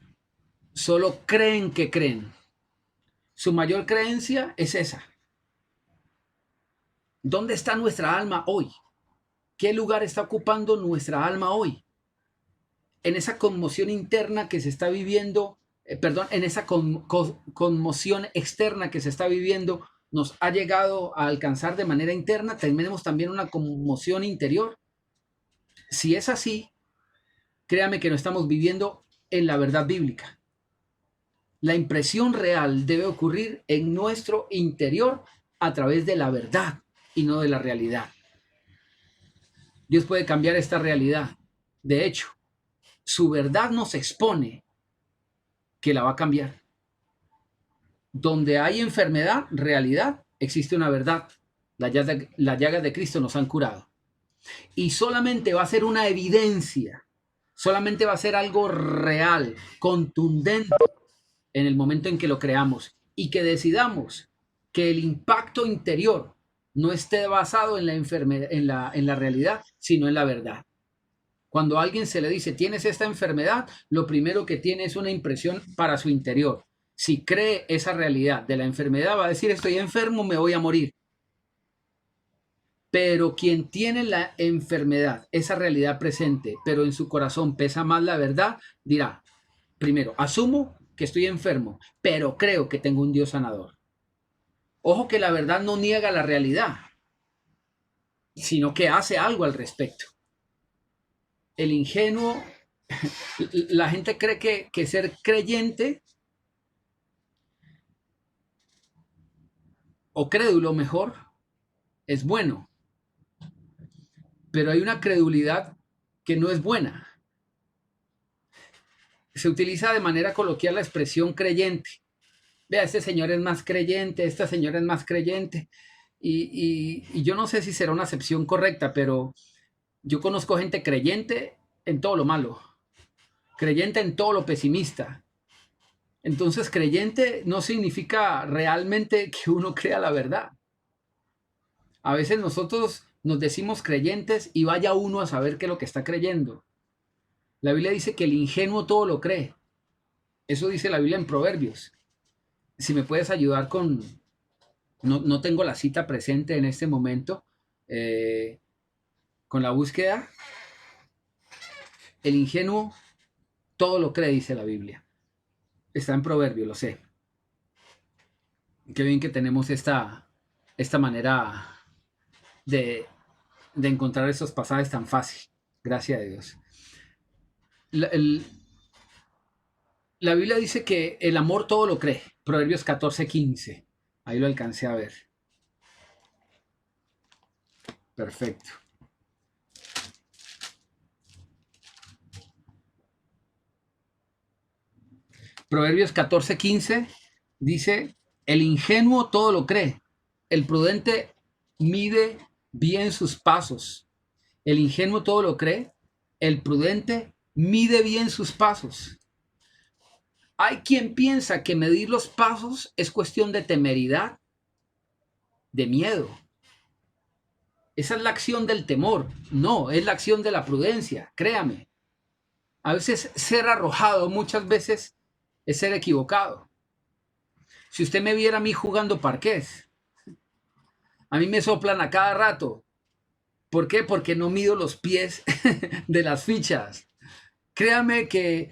solo creen que creen. Su mayor creencia es esa. ¿Dónde está nuestra alma hoy? ¿Qué lugar está ocupando nuestra alma hoy? En esa conmoción interna que se está viviendo, en esa conmoción externa que se está viviendo, nos ha llegado a alcanzar de manera interna, tenemos también una conmoción interior. Si es así, créame que no estamos viviendo en la verdad bíblica. La impresión real debe ocurrir en nuestro interior a través de la verdad y no de la realidad. Dios puede cambiar esta realidad. De hecho, su verdad nos expone que la va a cambiar. Donde hay enfermedad, realidad, existe una verdad. Las llagas de Cristo nos han curado. Y solamente va a ser una evidencia, solamente va a ser algo real, contundente en el momento en que lo creamos y que decidamos que el impacto interior no esté basado en la enfermedad, en la realidad, sino en la verdad. Cuando a alguien se le dice, tienes esta enfermedad, lo primero que tiene es una impresión para su interior. Si cree esa realidad de la enfermedad, va a decir, estoy enfermo, me voy a morir. Pero quien tiene la enfermedad, esa realidad presente, pero en su corazón pesa más la verdad, dirá, primero, asumo que estoy enfermo, pero creo que tengo un Dios sanador. Ojo que la verdad no niega la realidad, sino que hace algo al respecto. El ingenuo, la gente cree que ser creyente o crédulo mejor es bueno, pero hay una credulidad que no es buena. Se utiliza de manera coloquial la expresión creyente. Vea, este señor es más creyente, esta señora es más creyente. Y yo no sé si será una acepción correcta, pero yo conozco gente creyente en todo lo malo, creyente en todo lo pesimista. Entonces, creyente no significa realmente que uno crea la verdad. A veces nosotros nos decimos creyentes y vaya uno a saber qué es lo que está creyendo. La Biblia dice que el ingenuo todo lo cree. Eso dice la Biblia en Proverbios. Si me puedes ayudar con... No tengo la cita presente en este momento. Con la búsqueda. El ingenuo todo lo cree, dice la Biblia. Está en Proverbios, lo sé. Qué bien que tenemos esta manera de encontrar esos pasajes tan fácil. Gracias a Dios. La Biblia dice que el amor todo lo cree. Proverbios 14:15. Ahí lo alcancé a ver. Perfecto. Proverbios 14:15 dice, el ingenuo todo lo cree. El prudente mide bien sus pasos. El ingenuo todo lo cree. El prudente mide bien sus pasos. Hay quien piensa que medir los pasos es cuestión de temeridad, de miedo. Esa es la acción del temor. No, es la acción de la prudencia, créame. A veces ser arrojado, muchas veces es ser equivocado. Si usted me viera a mí jugando parqués, a mí me soplan a cada rato. ¿Por qué? Porque no mido los pies de las fichas. Créame que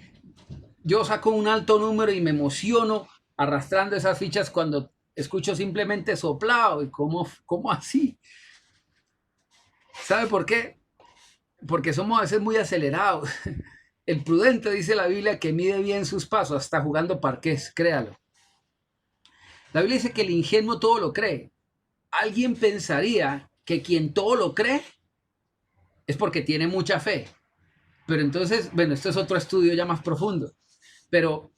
yo saco un alto número y me emociono arrastrando esas fichas cuando escucho simplemente soplado. ¿Y cómo así? ¿Sabe por qué? Porque somos a veces muy acelerados. El prudente, dice la Biblia, que mide bien sus pasos, hasta jugando parqués, créalo. La Biblia dice que el ingenuo todo lo cree. Alguien pensaría que quien todo lo cree es porque tiene mucha fe. Pero entonces, bueno, esto es otro estudio ya más profundo. Pero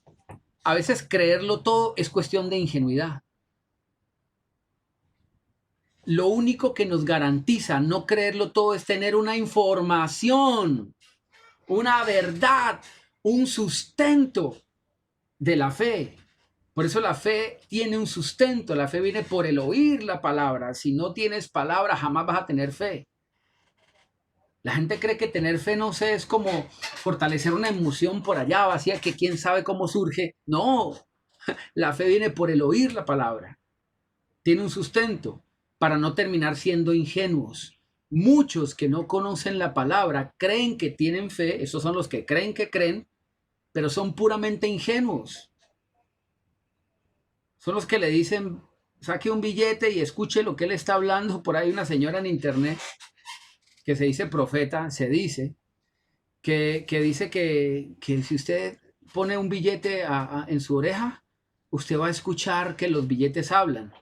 a veces creerlo todo es cuestión de ingenuidad. Lo único que nos garantiza no creerlo todo es tener una información, una verdad, un sustento de la fe. Por eso la fe tiene un sustento, la fe viene por el oír la palabra. Si no tienes palabra, jamás vas a tener fe. La gente cree que tener fe, no sé, es como fortalecer una emoción por allá vacía que quién sabe cómo surge. No, la fe viene por el oír la palabra. Tiene un sustento para no terminar siendo ingenuos. Muchos que no conocen la palabra creen que tienen fe, esos son los que creen, pero son puramente ingenuos. Son los que le dicen, saque un billete y escuche lo que él está hablando. Por ahí una señora en internet que se dice profeta, se dice, que dice que si usted pone un billete en su oreja, usted va a escuchar que los billetes hablan.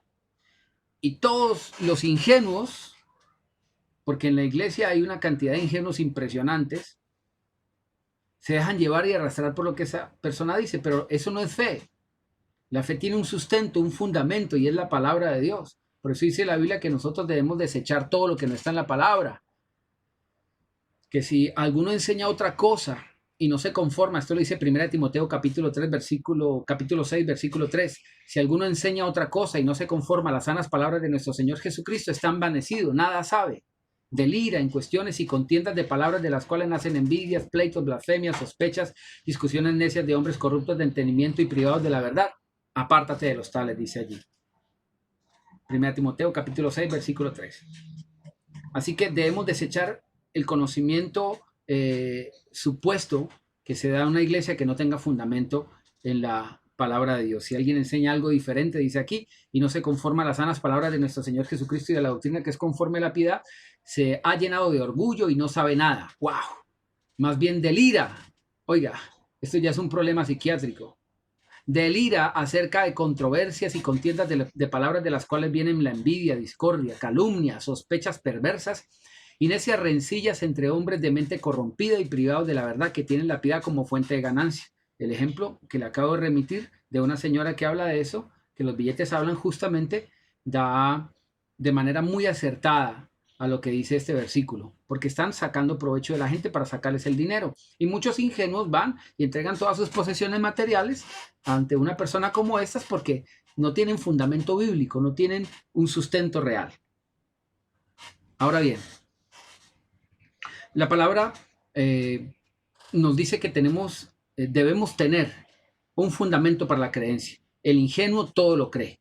Y todos los ingenuos, porque en la iglesia hay una cantidad de ingenuos impresionantes, Se dejan llevar y arrastrar por lo que esa persona dice, pero eso no es fe. La fe tiene un sustento, un fundamento, y es la palabra de Dios. Por eso dice la Biblia que nosotros debemos desechar todo lo que no está en la palabra. Que si alguno enseña otra cosa y no se conforma, esto lo dice 1 Timoteo capítulo 6, versículo 3. Si alguno enseña otra cosa y no se conforma a las sanas palabras de nuestro Señor Jesucristo, está envanecido, nada sabe. Delira en cuestiones y contiendas de palabras de las cuales nacen envidias, pleitos, blasfemias, sospechas, discusiones necias de hombres corruptos de entendimiento y privados de la verdad. Apártate de los tales, dice allí. 1 Timoteo capítulo 6, versículo 3. Así que debemos desechar el conocimiento supuesto que se da a una iglesia que no tenga fundamento en la palabra de Dios. Si alguien enseña algo diferente, dice aquí, y no se conforma a las sanas palabras de nuestro Señor Jesucristo y de la doctrina que es conforme a la piedad, se ha llenado de orgullo y no sabe nada. ¡Wow! Más bien delira. Oiga, esto ya es un problema psiquiátrico. Delira acerca de controversias y contiendas de palabras de las cuales vienen la envidia, discordia, calumnia, sospechas perversas y necias rencillas entre hombres de mente corrompida y privados de la verdad, que tienen la piedad como fuente de ganancia. El ejemplo que le acabo de remitir de una señora que habla de eso, que los billetes hablan justamente, da de manera muy acertada a lo que dice este versículo, porque están sacando provecho de la gente para sacarles el dinero. Y muchos ingenuos van y entregan todas sus posesiones materiales ante una persona como estas porque no tienen fundamento bíblico, no tienen un sustento real. Ahora bien, la palabra nos dice que debemos tener un fundamento para la creencia. El ingenuo todo lo cree.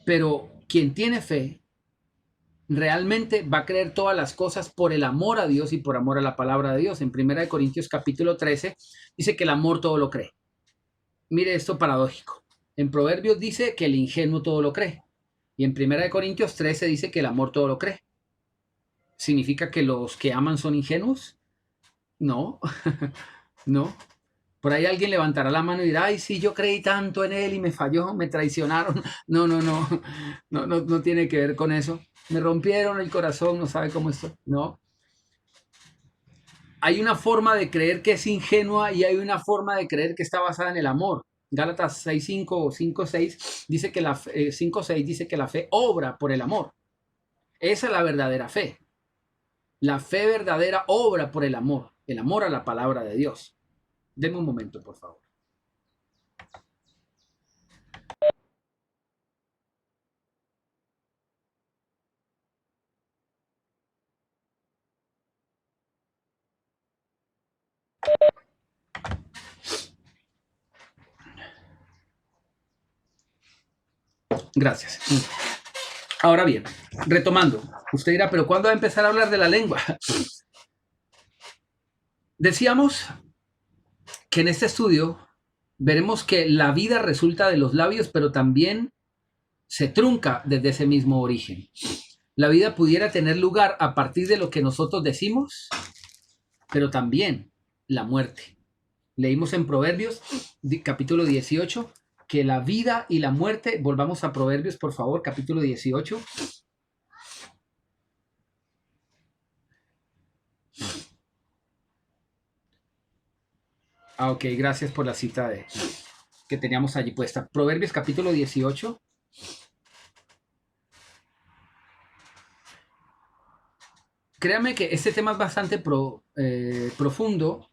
Pero quien tiene fe realmente va a creer todas las cosas por el amor a Dios y por amor a la palabra de Dios. En 1 Corintios capítulo 13 dice que el amor todo lo cree. Mire esto paradójico. En Proverbios dice que el ingenuo todo lo cree. Y en 1 Corintios 13 dice que el amor todo lo cree. ¿Significa que los que aman son ingenuos? No, no. Por ahí alguien levantará la mano y dirá, ay, sí, yo creí tanto en él y me falló, me traicionaron. No, no, no, no, no, no tiene que ver con eso. Me rompieron el corazón, no sabe cómo esto. No. Hay una forma de creer que es ingenua y hay una forma de creer que está basada en el amor. Gálatas 6:5 o 5:6 dice que 5:6 dice que la fe obra por el amor. Esa es la verdadera fe. La fe verdadera obra por el amor a la palabra de Dios. Deme un momento, por favor. Gracias. Ahora bien, retomando, usted dirá, pero ¿cuándo va a empezar a hablar de la lengua? Decíamos que en este estudio veremos que la vida resulta de los labios, pero también se trunca desde ese mismo origen. La vida pudiera tener lugar a partir de lo que nosotros decimos, pero también la muerte. Leímos en Proverbios capítulo 18 que la vida y la muerte, volvamos a Proverbios, por favor, capítulo 18. Ok, gracias por la cita que teníamos allí puesta. Proverbios capítulo 18. Créame que este tema es bastante profundo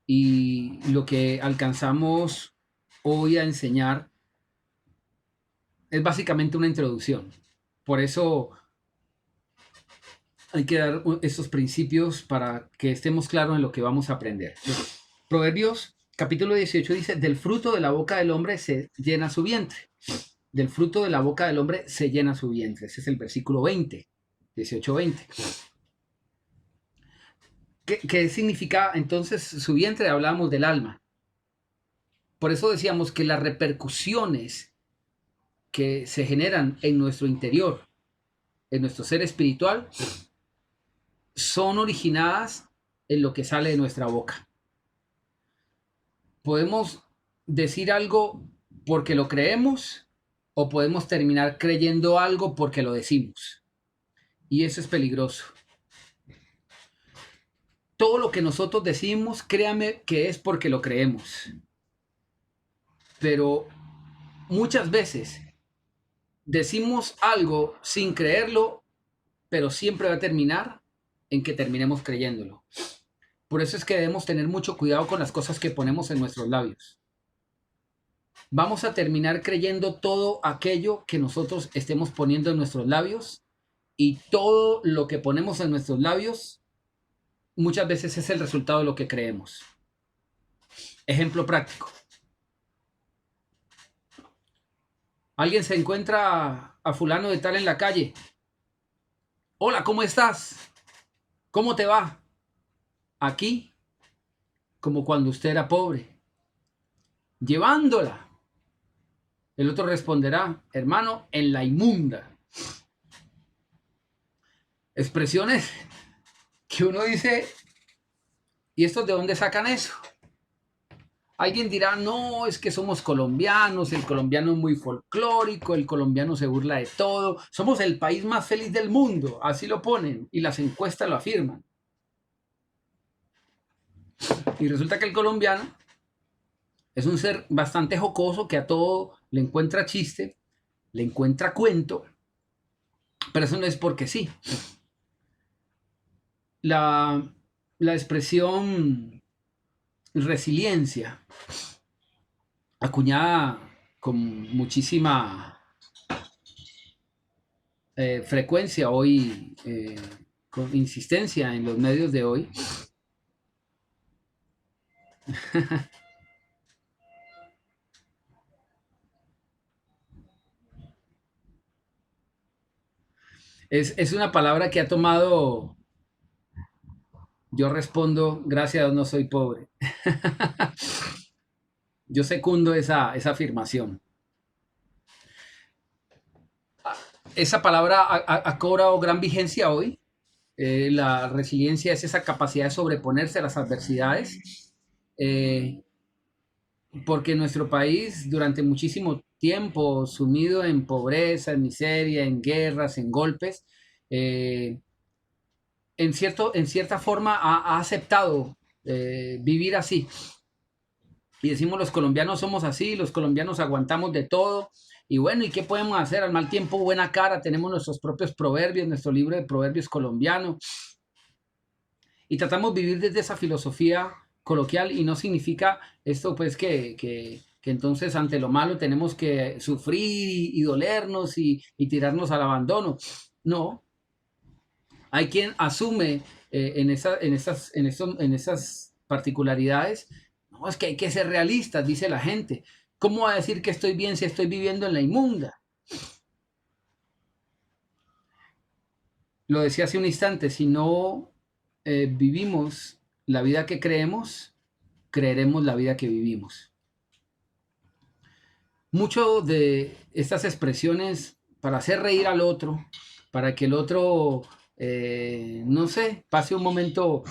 y lo que alcanzamos hoy a enseñar es básicamente una introducción. Por eso hay que dar estos principios para que estemos claros en lo que vamos a aprender. Proverbios capítulo 18 dice, del fruto de la boca del hombre se llena su vientre. Del fruto de la boca del hombre se llena su vientre. Ese es el versículo 20, 18-20. ¿Qué significa entonces su vientre? Hablábamos del alma. Por eso decíamos que las repercusiones que se generan en nuestro interior, en nuestro ser espiritual, son originadas en lo que sale de nuestra boca. Podemos decir algo porque lo creemos o podemos terminar creyendo algo porque lo decimos. Y eso es peligroso. todo lo que nosotros decimos, créame que es porque lo creemos. Pero muchas veces decimos algo sin creerlo, pero siempre va a terminar en que terminemos creyéndolo. Por eso es que debemos tener mucho cuidado con las cosas que ponemos en nuestros labios. Vamos a terminar creyendo todo aquello que nosotros estemos poniendo en nuestros labios, y todo lo que ponemos en nuestros labios muchas veces es el resultado de lo que creemos. Ejemplo práctico. Alguien se encuentra a fulano de tal en la calle. Hola, ¿cómo estás? ¿Cómo te va? Aquí, como cuando usted era pobre, llevándola. El otro responderá, hermano, en la inmunda. Expresiones que uno dice, ¿y estos de dónde sacan eso? Alguien dirá, no, es que somos colombianos, el colombiano es muy folclórico, el colombiano se burla de todo, somos el país más feliz del mundo, así lo ponen, y las encuestas lo afirman. Y resulta que el colombiano es un ser bastante jocoso que a todo le encuentra chiste, le encuentra cuento, pero eso no es porque sí. La expresión resiliencia, acuñada con muchísima frecuencia hoy, con insistencia en los medios de hoy, es una palabra que ha tomado, yo respondo, gracias a Dios no soy pobre. Yo secundo esa afirmación. Esa palabra ha cobrado gran vigencia hoy. La resiliencia es esa capacidad de sobreponerse a las adversidades, porque nuestro país durante muchísimo tiempo sumido en pobreza, en miseria, en guerras, en golpes, eh, en cierta forma ha aceptado vivir así. Y decimos los colombianos somos así, los colombianos aguantamos de todo. Y bueno, ¿y qué podemos hacer? Al mal tiempo, buena cara. Tenemos nuestros propios proverbios, nuestro libro de proverbios colombiano. Y tratamos de vivir desde esa filosofía coloquial, y no significa esto pues que entonces ante lo malo tenemos que sufrir y dolernos y tirarnos al abandono. No, hay quien asume en esas particularidades. No, es que hay que ser realistas, dice la gente. ¿Cómo va a decir que estoy bien si estoy viviendo en la inmunda? Lo decía hace un instante, si no vivimos la vida que creemos, creeremos la vida que vivimos. Mucho de estas expresiones para hacer reír al otro, para que el otro, no sé, pase un momento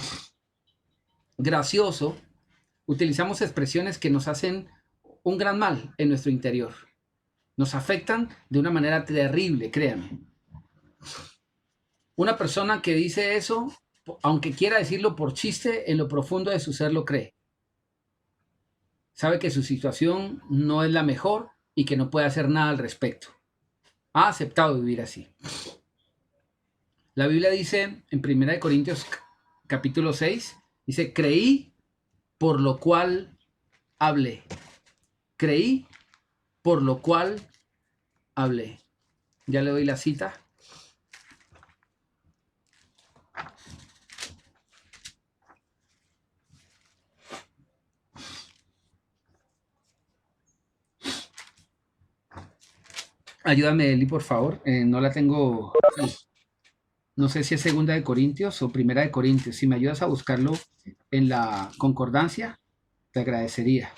gracioso, utilizamos expresiones que nos hacen un gran mal en nuestro interior. Nos afectan de una manera terrible, créanme. Una persona que dice eso, aunque quiera decirlo por chiste, en lo profundo de su ser lo cree. Sabe que su situación no es la mejor y que no puede hacer nada al respecto. Ha aceptado vivir así. La Biblia dice en 1 Corintios capítulo 6, dice, creí por lo cual hablé. Creí por lo cual hablé. Ya le doy la cita. Ayúdame, Eli, por favor. No la tengo. No sé si es segunda de Corintios o primera de Corintios. Si me ayudas a buscarlo en la concordancia, te agradecería.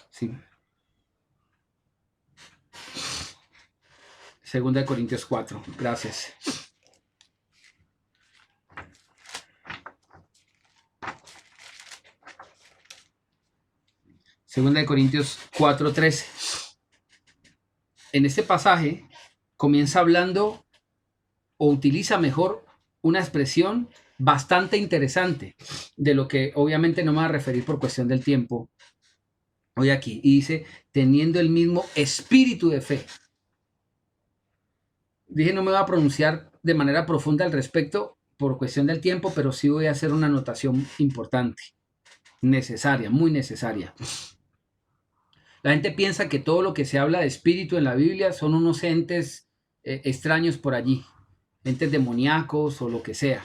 Sí. Segunda de Corintios 4. Gracias. Segunda de Corintios 4:13. En este pasaje comienza hablando o utiliza mejor una expresión bastante interesante, de lo que obviamente no me voy a referir por cuestión del tiempo hoy aquí. Y dice, teniendo el mismo espíritu de fe. Dije, no me voy a pronunciar de manera profunda al respecto por cuestión del tiempo, pero sí voy a hacer una anotación importante, necesaria, muy necesaria. La gente piensa que todo lo que se habla de espíritu en la Biblia son unos entes extraños por allí, entes demoníacos o lo que sea,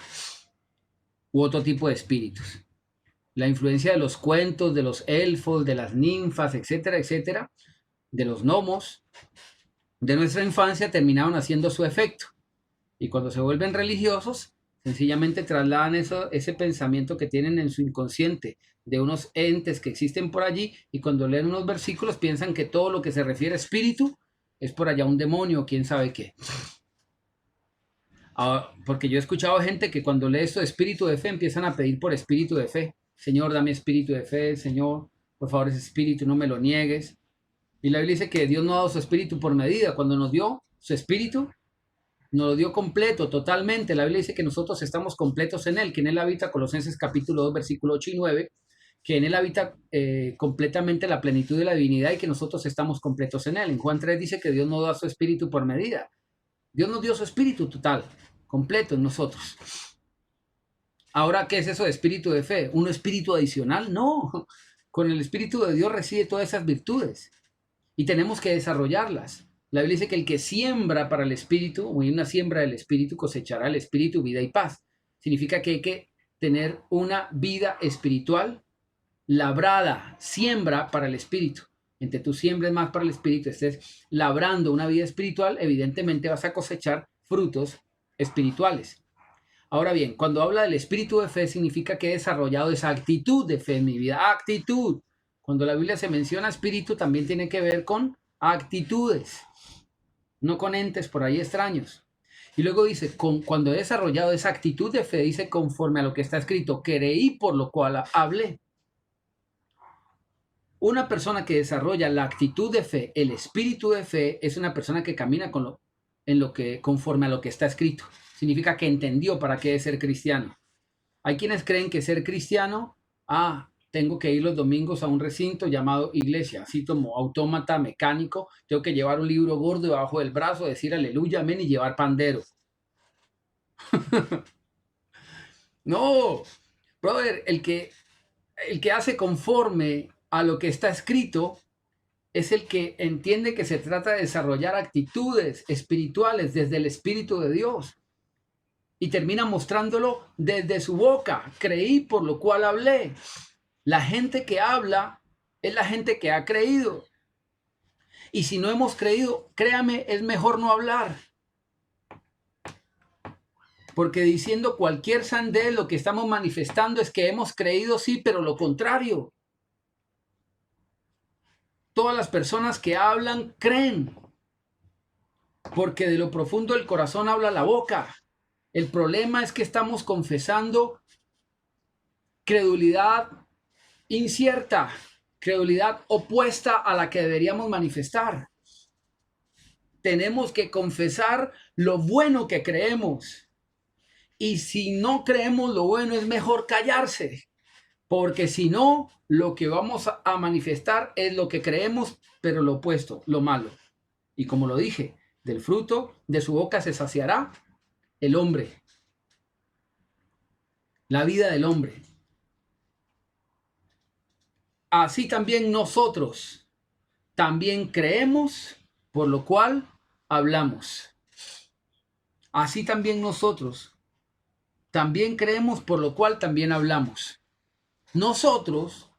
u otro tipo de espíritus. La influencia de los cuentos, de los elfos, de las ninfas, etcétera, etcétera, de los gnomos, de nuestra infancia terminaron haciendo su efecto. Y cuando se vuelven religiosos, sencillamente trasladan ese pensamiento que tienen en su inconsciente de unos entes que existen por allí, y cuando leen unos versículos piensan que todo lo que se refiere a espíritu es por allá un demonio o quién sabe qué. Porque yo he escuchado gente que cuando lee esto de espíritu de fe empiezan a pedir por espíritu de fe. Señor, dame espíritu de fe, Señor, por favor ese espíritu no me lo niegues. Y la Biblia dice que Dios no ha dado su espíritu por medida. Cuando nos dio su espíritu, nos lo dio completo, totalmente. La Biblia dice que nosotros estamos completos en Él, que en Él habita, Colosenses capítulo 2, versículo 8 y 9, que en Él habita completamente la plenitud de la divinidad y que nosotros estamos completos en Él. En Juan 3 dice que Dios no da su espíritu por medida. Dios nos dio su espíritu total, completo en nosotros. Ahora, ¿qué es eso de espíritu de fe? ¿Un espíritu adicional? No. Con el espíritu de Dios reside todas esas virtudes y tenemos que desarrollarlas. La Biblia dice que el que siembra para el espíritu, o una siembra del espíritu, cosechará el espíritu, vida y paz. Significa que hay que tener una vida espiritual labrada, siembra para el espíritu. Entre tú siembres más para el espíritu, estés labrando una vida espiritual, evidentemente vas a cosechar frutos espirituales. Ahora bien, cuando habla del espíritu de fe, significa que he desarrollado esa actitud de fe en mi vida. Actitud. Cuando la Biblia se menciona espíritu, también tiene que ver con actitudes, no con entes por ahí extraños. Y luego dice, cuando he desarrollado esa actitud de fe, dice, conforme a lo que está escrito, creí por lo cual hablé. Una persona que desarrolla la actitud de fe, el espíritu de fe, es una persona que camina conforme a lo que está escrito. Significa que entendió para qué es ser cristiano. Hay quienes creen que ser cristiano, tengo que ir los domingos a un recinto llamado iglesia, así como autómata mecánico, tengo que llevar un libro gordo debajo del brazo, decir aleluya, amén y llevar pandero. No, brother, el que hace conforme a lo que está escrito es el que entiende que se trata de desarrollar actitudes espirituales desde el Espíritu de Dios. Y termina mostrándolo desde su boca. Creí por lo cual hablé. La gente que habla es la gente que ha creído. Y si no hemos creído, créame, es mejor no hablar. Porque diciendo cualquier sandez, lo que estamos manifestando es que hemos creído, sí, pero lo contrario. Todas las personas que hablan creen. Porque de lo profundo del corazón habla la boca. El problema es que estamos confesando credulidad incierta, credulidad opuesta a la que deberíamos manifestar. Tenemos que confesar lo bueno que creemos. Y si no creemos lo bueno, es mejor callarse. Porque si no, lo que vamos a manifestar es lo que creemos, pero lo opuesto, lo malo. Y como lo dije, del fruto de su boca se saciará el hombre. La vida del hombre. Así también nosotros también creemos, por lo cual hablamos. Así también nosotros también creemos, por lo cual también hablamos. Nosotros,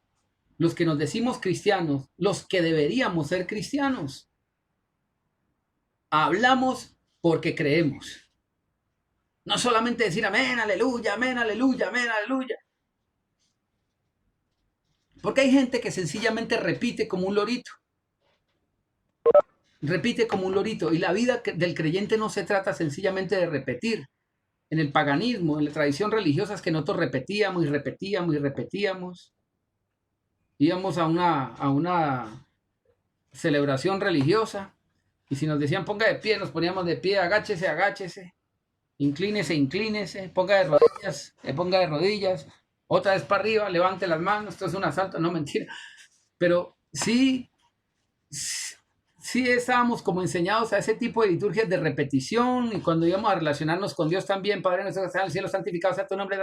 los que nos decimos cristianos, los que deberíamos ser cristianos, hablamos porque creemos. No solamente decir amén, aleluya, amén, aleluya, amén, aleluya. Porque hay gente que sencillamente repite como un lorito. Repite como un lorito. Y la vida del creyente no se trata sencillamente de repetir. En el paganismo, en la tradición religiosa, es que nosotros repetíamos y repetíamos y repetíamos. íbamos a una celebración religiosa y si nos decían ponga de pie, nos poníamos de pie, agáchese, agáchese, inclínese, inclínese, ponga de rodillas, otra vez para arriba, levante las manos, esto es un asalto, no mentira, pero sí, sí estábamos como enseñados a ese tipo de liturgias de repetición y cuando íbamos a relacionarnos con Dios también, Padre nuestro que estás en el cielo, santificado sea tu nombre,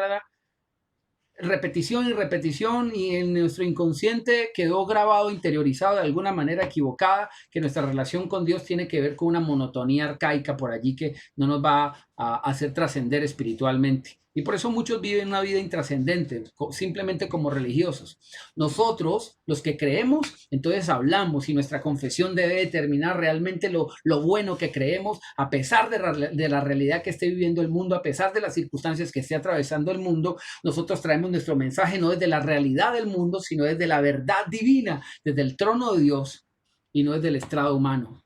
repetición y repetición y en nuestro inconsciente quedó grabado, interiorizado de alguna manera equivocada, que nuestra relación con Dios tiene que ver con una monotonía arcaica por allí que no nos va a hacer trascender espiritualmente. Y por eso muchos viven una vida intrascendente, simplemente como religiosos. Nosotros, los que creemos, entonces hablamos y nuestra confesión debe determinar realmente lo bueno que creemos, a pesar de la realidad que esté viviendo el mundo, a pesar de las circunstancias que esté atravesando el mundo. Nosotros traemos nuestro mensaje no desde la realidad del mundo, sino desde la verdad divina, desde el trono de Dios y no desde el estrado humano.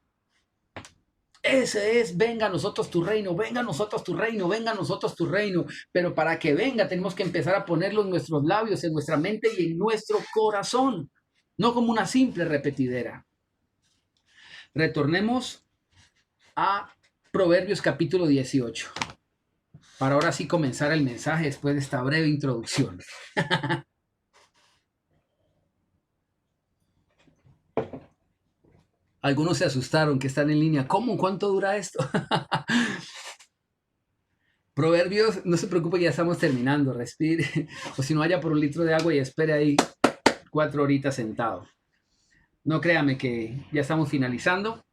Ese es, venga a nosotros tu reino, venga a nosotros tu reino, venga a nosotros tu reino. Pero para que venga tenemos que empezar a ponerlo en nuestros labios, en nuestra mente y en nuestro corazón, no como una simple repetidera. Retornemos a Proverbios capítulo 18, para ahora sí comenzar el mensaje después de esta breve introducción. Algunos se asustaron que están en línea. ¿Cómo? ¿Cuánto dura esto? Proverbios, no se preocupe, ya estamos terminando. Respire. O si no, vaya por un litro de agua y espere ahí 4 horitas sentado. No créame que ya estamos finalizando.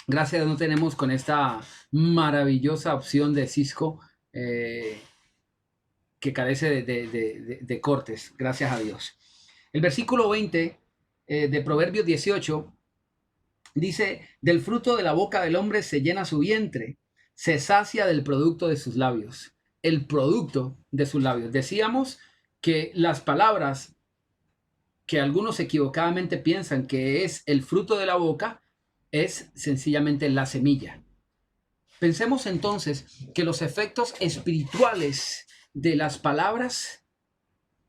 Gracias a Dios no tenemos con esta maravillosa opción de Cisco que carece de cortes. Gracias a Dios. El versículo 20 de Proverbios 18 dice, del fruto de la boca del hombre se llena su vientre, se sacia del producto de sus labios. El producto de sus labios. Decíamos que las palabras que algunos equivocadamente piensan que es el fruto de la boca, es sencillamente la semilla. Pensemos entonces que los efectos espirituales de las palabras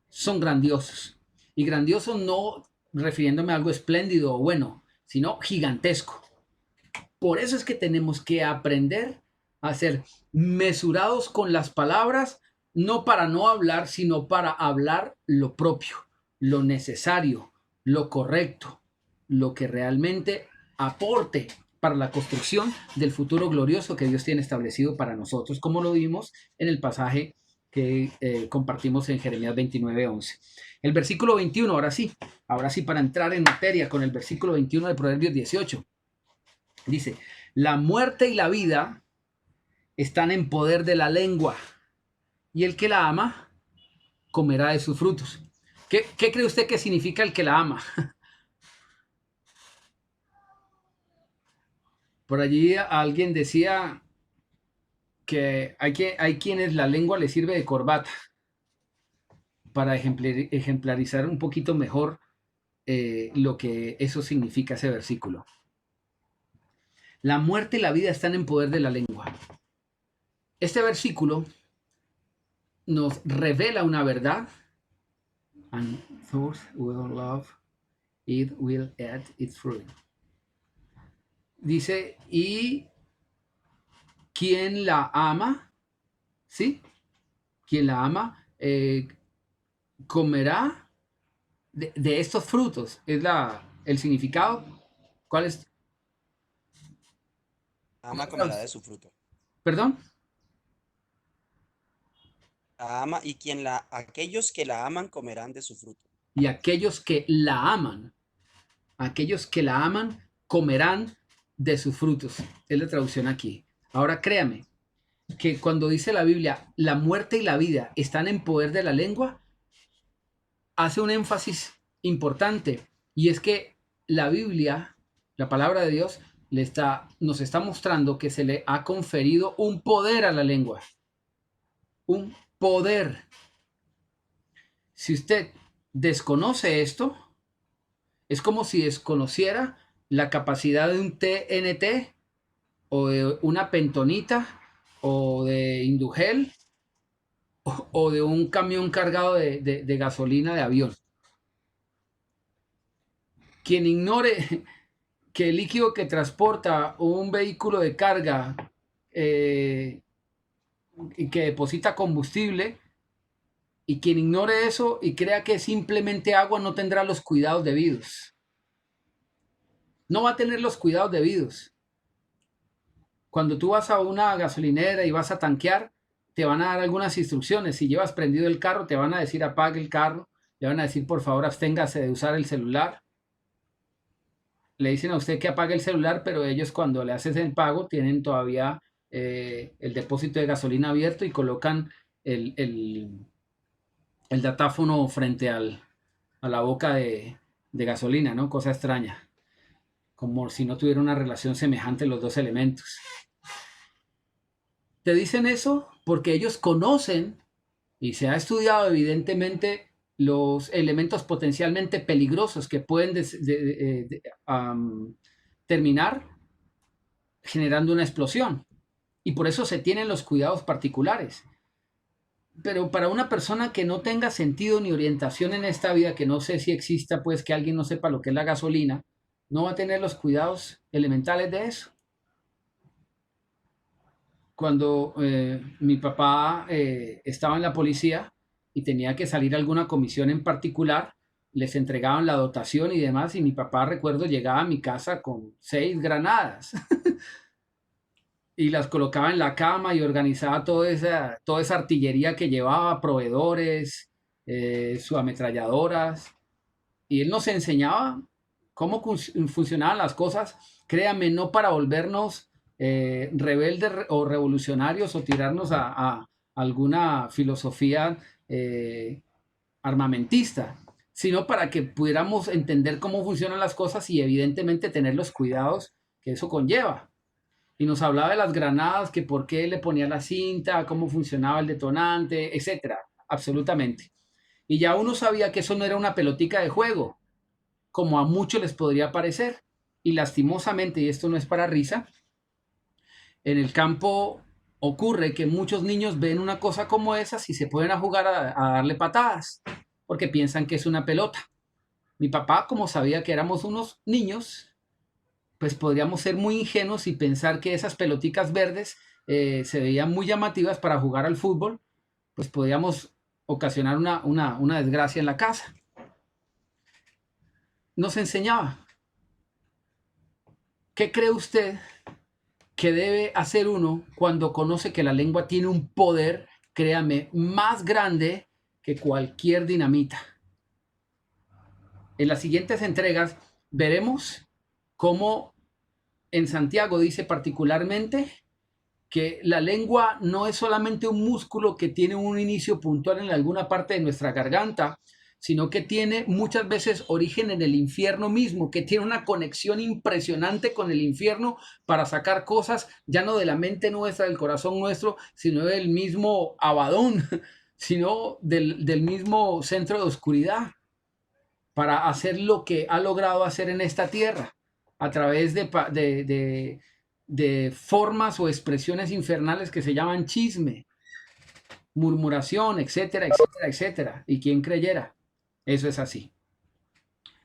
son grandiosos. Y grandiosos no refiriéndome a algo espléndido o bueno, sino gigantesco. Por eso es que tenemos que aprender a ser mesurados con las palabras, no para no hablar, sino para hablar lo propio, lo necesario, lo correcto, lo que realmente aporte para la construcción del futuro glorioso que Dios tiene establecido para nosotros, como lo vimos en el pasaje que compartimos en Jeremías 29:11. El versículo 21, ahora sí para entrar en materia con el versículo 21 de Proverbios 18. Dice, la muerte y la vida están en poder de la lengua, y el que la ama comerá de sus frutos. ¿Qué cree usted que significa el que la ama? Por allí alguien decía que hay quienes la lengua les sirve de corbata para ejemplarizar un poquito mejor lo que eso significa ese versículo. La muerte y la vida están en poder de la lengua. Este versículo nos revela una verdad. And those who love it will eat its fruit. Dice, y quien la ama, ¿sí? Quien la ama comerá de estos frutos. Es el significado. ¿Cuál es? Ama comerá de su fruto. ¿Perdón? La ama y aquellos que la aman comerán de su fruto. Y aquellos que la aman comerán de sus frutos. Es la traducción aquí. Ahora créame que cuando dice la Biblia, la muerte y la vida están en poder de la lengua, hace un énfasis importante y es que la Biblia, la palabra de Dios, nos está mostrando que se le ha conferido un poder a la lengua. Un poder. Si usted desconoce esto, es como si desconociera la capacidad de un TNT o de una pentonita o de Indugel o de un camión cargado de gasolina de avión. Quien ignore que el líquido que transporta un vehículo de carga y que deposita combustible, y quien ignore eso y crea que es simplemente agua, no tendrá los cuidados debidos. No va a tener los cuidados debidos. Cuando tú vas a una gasolinera y vas a tanquear, te van a dar algunas instrucciones. Si llevas prendido el carro, te van a decir apague el carro. Le van a decir, por favor, absténgase de usar el celular. Le dicen a usted que apague el celular, pero ellos cuando le haces el pago tienen todavía el depósito de gasolina abierto y colocan el datáfono frente a la boca de gasolina, ¿no? Cosa extraña. Como si no tuviera una relación semejante los dos elementos. Te dicen eso porque ellos conocen y se ha estudiado evidentemente los elementos potencialmente peligrosos que pueden terminar generando una explosión. Y por eso se tienen los cuidados particulares. Pero para una persona que no tenga sentido ni orientación en esta vida, que no sé si exista, pues que alguien no sepa lo que es la gasolina, no va a tener los cuidados elementales de eso. Cuando mi papá estaba en la policía y tenía que salir a alguna comisión en particular, les entregaban la dotación y demás, y mi papá, recuerdo, llegaba a mi casa con 6 granadas y las colocaba en la cama y organizaba toda esa artillería que llevaba, proveedores, sus ametralladoras, y él nos enseñaba cómo funcionaban las cosas, créame, no para volvernos rebeldes o revolucionarios o tirarnos a alguna filosofía armamentista, sino para que pudiéramos entender cómo funcionan las cosas y evidentemente tener los cuidados que eso conlleva. Y nos hablaba de las granadas, que por qué le ponía la cinta, cómo funcionaba el detonante, etcétera, absolutamente. Y ya uno sabía que eso no era una pelotica de juego, como a muchos les podría parecer. Y lastimosamente, y esto no es para risa, en el campo ocurre que muchos niños ven una cosa como esa y se pueden a jugar a darle patadas, porque piensan que es una pelota. Mi papá, como sabía que éramos unos niños, pues podríamos ser muy ingenuos y pensar que esas peloticas verdes se veían muy llamativas para jugar al fútbol, pues podríamos ocasionar una desgracia en la casa. Nos enseñaba. ¿Qué cree usted que debe hacer uno cuando conoce que la lengua tiene un poder, créame, más grande que cualquier dinamita? En las siguientes entregas veremos cómo en Santiago dice particularmente que la lengua no es solamente un músculo que tiene un inicio puntual en alguna parte de nuestra garganta, sino que tiene muchas veces origen en el infierno mismo, que tiene una conexión impresionante con el infierno para sacar cosas ya no de la mente nuestra, del corazón nuestro, sino del mismo Abadón, sino del mismo centro de oscuridad, para hacer lo que ha logrado hacer en esta tierra a través de formas o expresiones infernales que se llaman chisme, murmuración, etcétera, etcétera, etcétera. ¿Y quién creyera? Eso es así.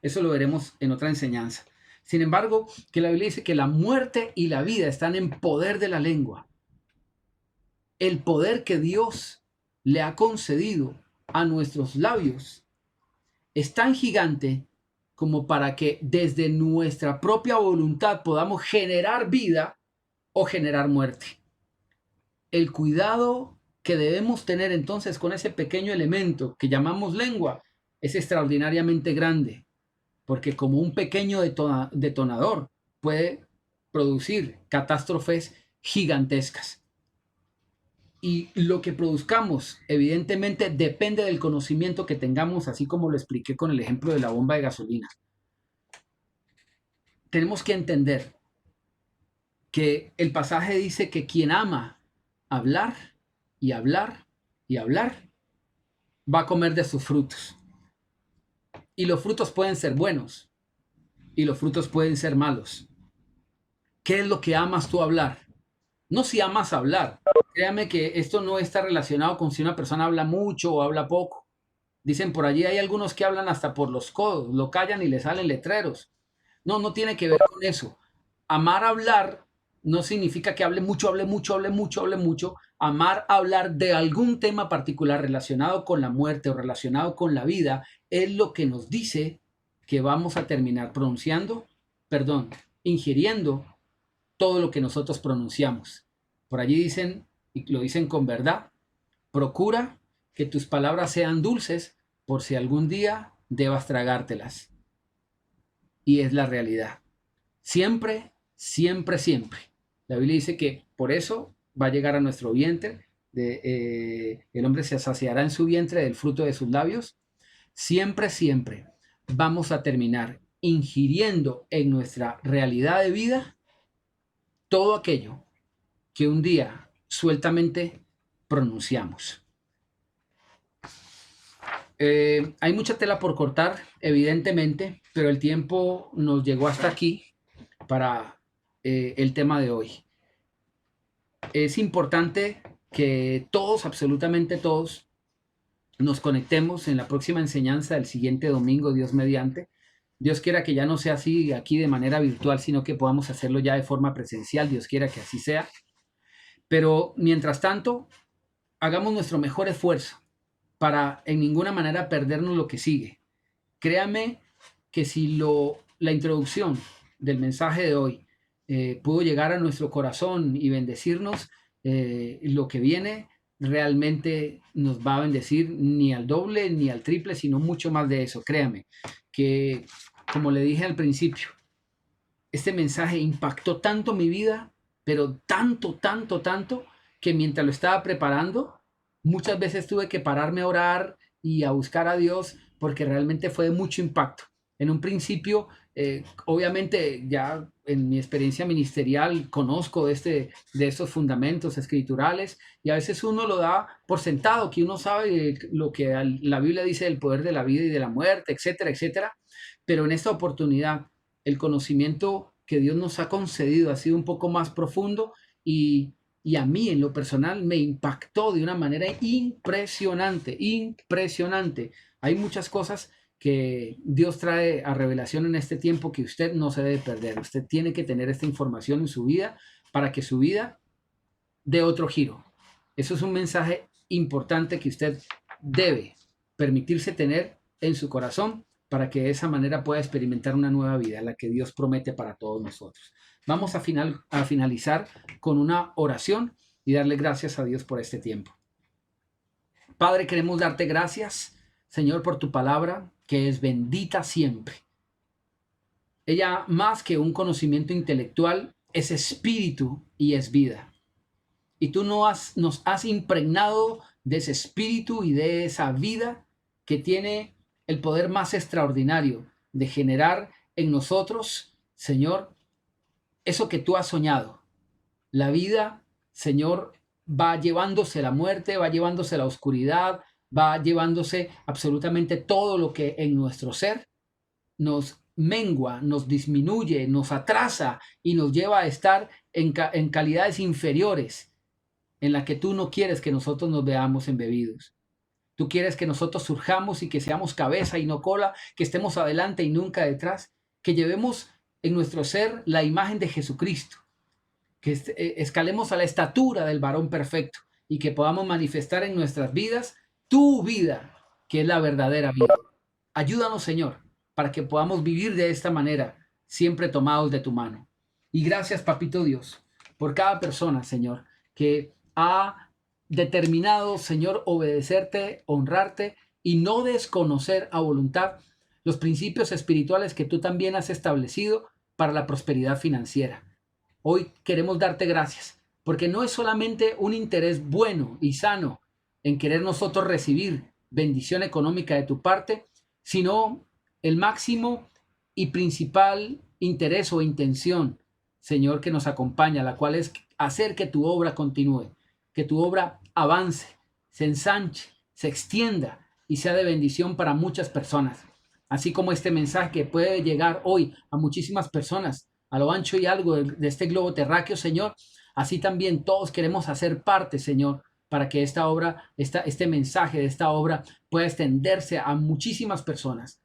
Eso lo veremos en otra enseñanza. Sin embargo, que la Biblia dice que la muerte y la vida están en poder de la lengua. El poder que Dios le ha concedido a nuestros labios es tan gigante como para que desde nuestra propia voluntad podamos generar vida o generar muerte. El cuidado que debemos tener entonces con ese pequeño elemento que llamamos lengua es extraordinariamente grande, porque como un pequeño detonador puede producir catástrofes gigantescas. Y lo que produzcamos, evidentemente, depende del conocimiento que tengamos, así como lo expliqué con el ejemplo de la bomba de gasolina. Tenemos que entender que el pasaje dice que quien ama hablar y hablar y hablar va a comer de sus frutos. Y los frutos pueden ser buenos y los frutos pueden ser malos. ¿Qué es lo que amas tú hablar? No si amas hablar. Créame que esto no está relacionado con si una persona habla mucho o habla poco. Dicen por allí, hay algunos que hablan hasta por los codos, lo callan y le salen letreros. No, no tiene que ver con eso. Amar hablar no significa que hable mucho, hable mucho, hable mucho, hable mucho. Amar hablar de algún tema particular relacionado con la muerte o relacionado con la vida es lo que nos dice que vamos a terminar pronunciando, perdón, ingiriendo todo lo que nosotros pronunciamos. Por allí dicen, y lo dicen con verdad, procura que tus palabras sean dulces por si algún día debas tragártelas. Y es la realidad. Siempre, siempre, siempre. La Biblia dice que por eso va a llegar a nuestro vientre, el hombre se saciará en su vientre del fruto de sus labios. Siempre, siempre vamos a terminar ingiriendo en nuestra realidad de vida todo aquello que un día sueltamente pronunciamos. Hay mucha tela por cortar, evidentemente, pero el tiempo nos llegó hasta aquí para el tema de hoy. Es importante que todos, absolutamente todos, nos conectemos en la próxima enseñanza del siguiente domingo, Dios mediante. Dios quiera que ya no sea así aquí de manera virtual, sino que podamos hacerlo ya de forma presencial. Dios quiera que así sea. Pero mientras tanto, hagamos nuestro mejor esfuerzo para en ninguna manera perdernos lo que sigue. Créame que si la introducción del mensaje de hoy pudo llegar a nuestro corazón y bendecirnos, lo que viene realmente nos va a bendecir ni al doble ni al triple, sino mucho más de eso. Créame que, como le dije al principio, este mensaje impactó tanto mi vida, pero tanto, tanto, tanto, que mientras lo estaba preparando, muchas veces tuve que pararme a orar y a buscar a Dios porque realmente fue de mucho impacto. En un principio, obviamente ya en mi experiencia ministerial conozco de estos fundamentos escriturales y a veces uno lo da por sentado, que uno sabe lo que la Biblia dice del poder de la vida y de la muerte, etcétera, etcétera. Pero en esta oportunidad, el conocimiento que Dios nos ha concedido ha sido un poco más profundo y a mí en lo personal me impactó de una manera impresionante, impresionante. Hay muchas cosas que Dios trae a revelación en este tiempo que usted no se debe perder. Usted tiene que tener esta información en su vida para que su vida dé otro giro. Eso es un mensaje importante que usted debe permitirse tener en su corazón para que de esa manera pueda experimentar una nueva vida, la que Dios promete para todos nosotros. Vamos a finalizar con una oración y darle gracias a Dios por este tiempo. Padre, queremos darte gracias, Señor, por tu palabra, que es bendita siempre. Ella, más que un conocimiento intelectual, es espíritu y es vida. Y tú nos has impregnado de ese espíritu y de esa vida que tiene el poder más extraordinario de generar en nosotros, Señor, eso que tú has soñado. La vida, Señor, va llevándose la muerte, va llevándose la oscuridad, va llevándose absolutamente todo lo que en nuestro ser nos mengua, nos disminuye, nos atrasa y nos lleva a estar en calidades inferiores en la que tú no quieres que nosotros nos veamos embebidos. Tú quieres que nosotros surjamos y que seamos cabeza y no cola, que estemos adelante y nunca detrás, que llevemos en nuestro ser la imagen de Jesucristo, que escalemos a la estatura del varón perfecto y que podamos manifestar en nuestras vidas tu vida, que es la verdadera vida. Ayúdanos, Señor, para que podamos vivir de esta manera, siempre tomados de tu mano. Y gracias, Papito Dios, por cada persona, Señor, que ha determinado, Señor, obedecerte, honrarte y no desconocer a voluntad los principios espirituales que tú también has establecido para la prosperidad financiera. Hoy queremos darte gracias, porque no es solamente un interés bueno y sano en querer nosotros recibir bendición económica de tu parte, sino el máximo y principal interés o intención, Señor, que nos acompaña, la cual es hacer que tu obra continúe, que tu obra avance, se ensanche, se extienda y sea de bendición para muchas personas. Así como este mensaje que puede llegar hoy a muchísimas personas a lo ancho y algo de este globo terráqueo, Señor, así también todos queremos hacer parte, Señor, para que esta obra, este mensaje de esta obra pueda extenderse a muchísimas personas.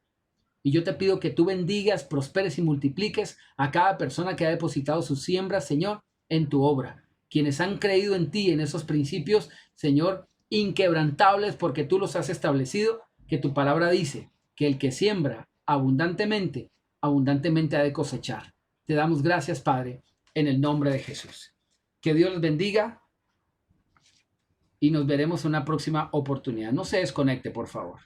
Y yo te pido que tú bendigas, prosperes y multipliques a cada persona que ha depositado sus siembras, Señor, en tu obra. Quienes han creído en ti, en esos principios, Señor, inquebrantables porque tú los has establecido, que tu palabra dice que el que siembra abundantemente, abundantemente ha de cosechar. Te damos gracias, Padre, en el nombre de Jesús. Que Dios los bendiga y nos veremos en una próxima oportunidad. No se desconecte, por favor.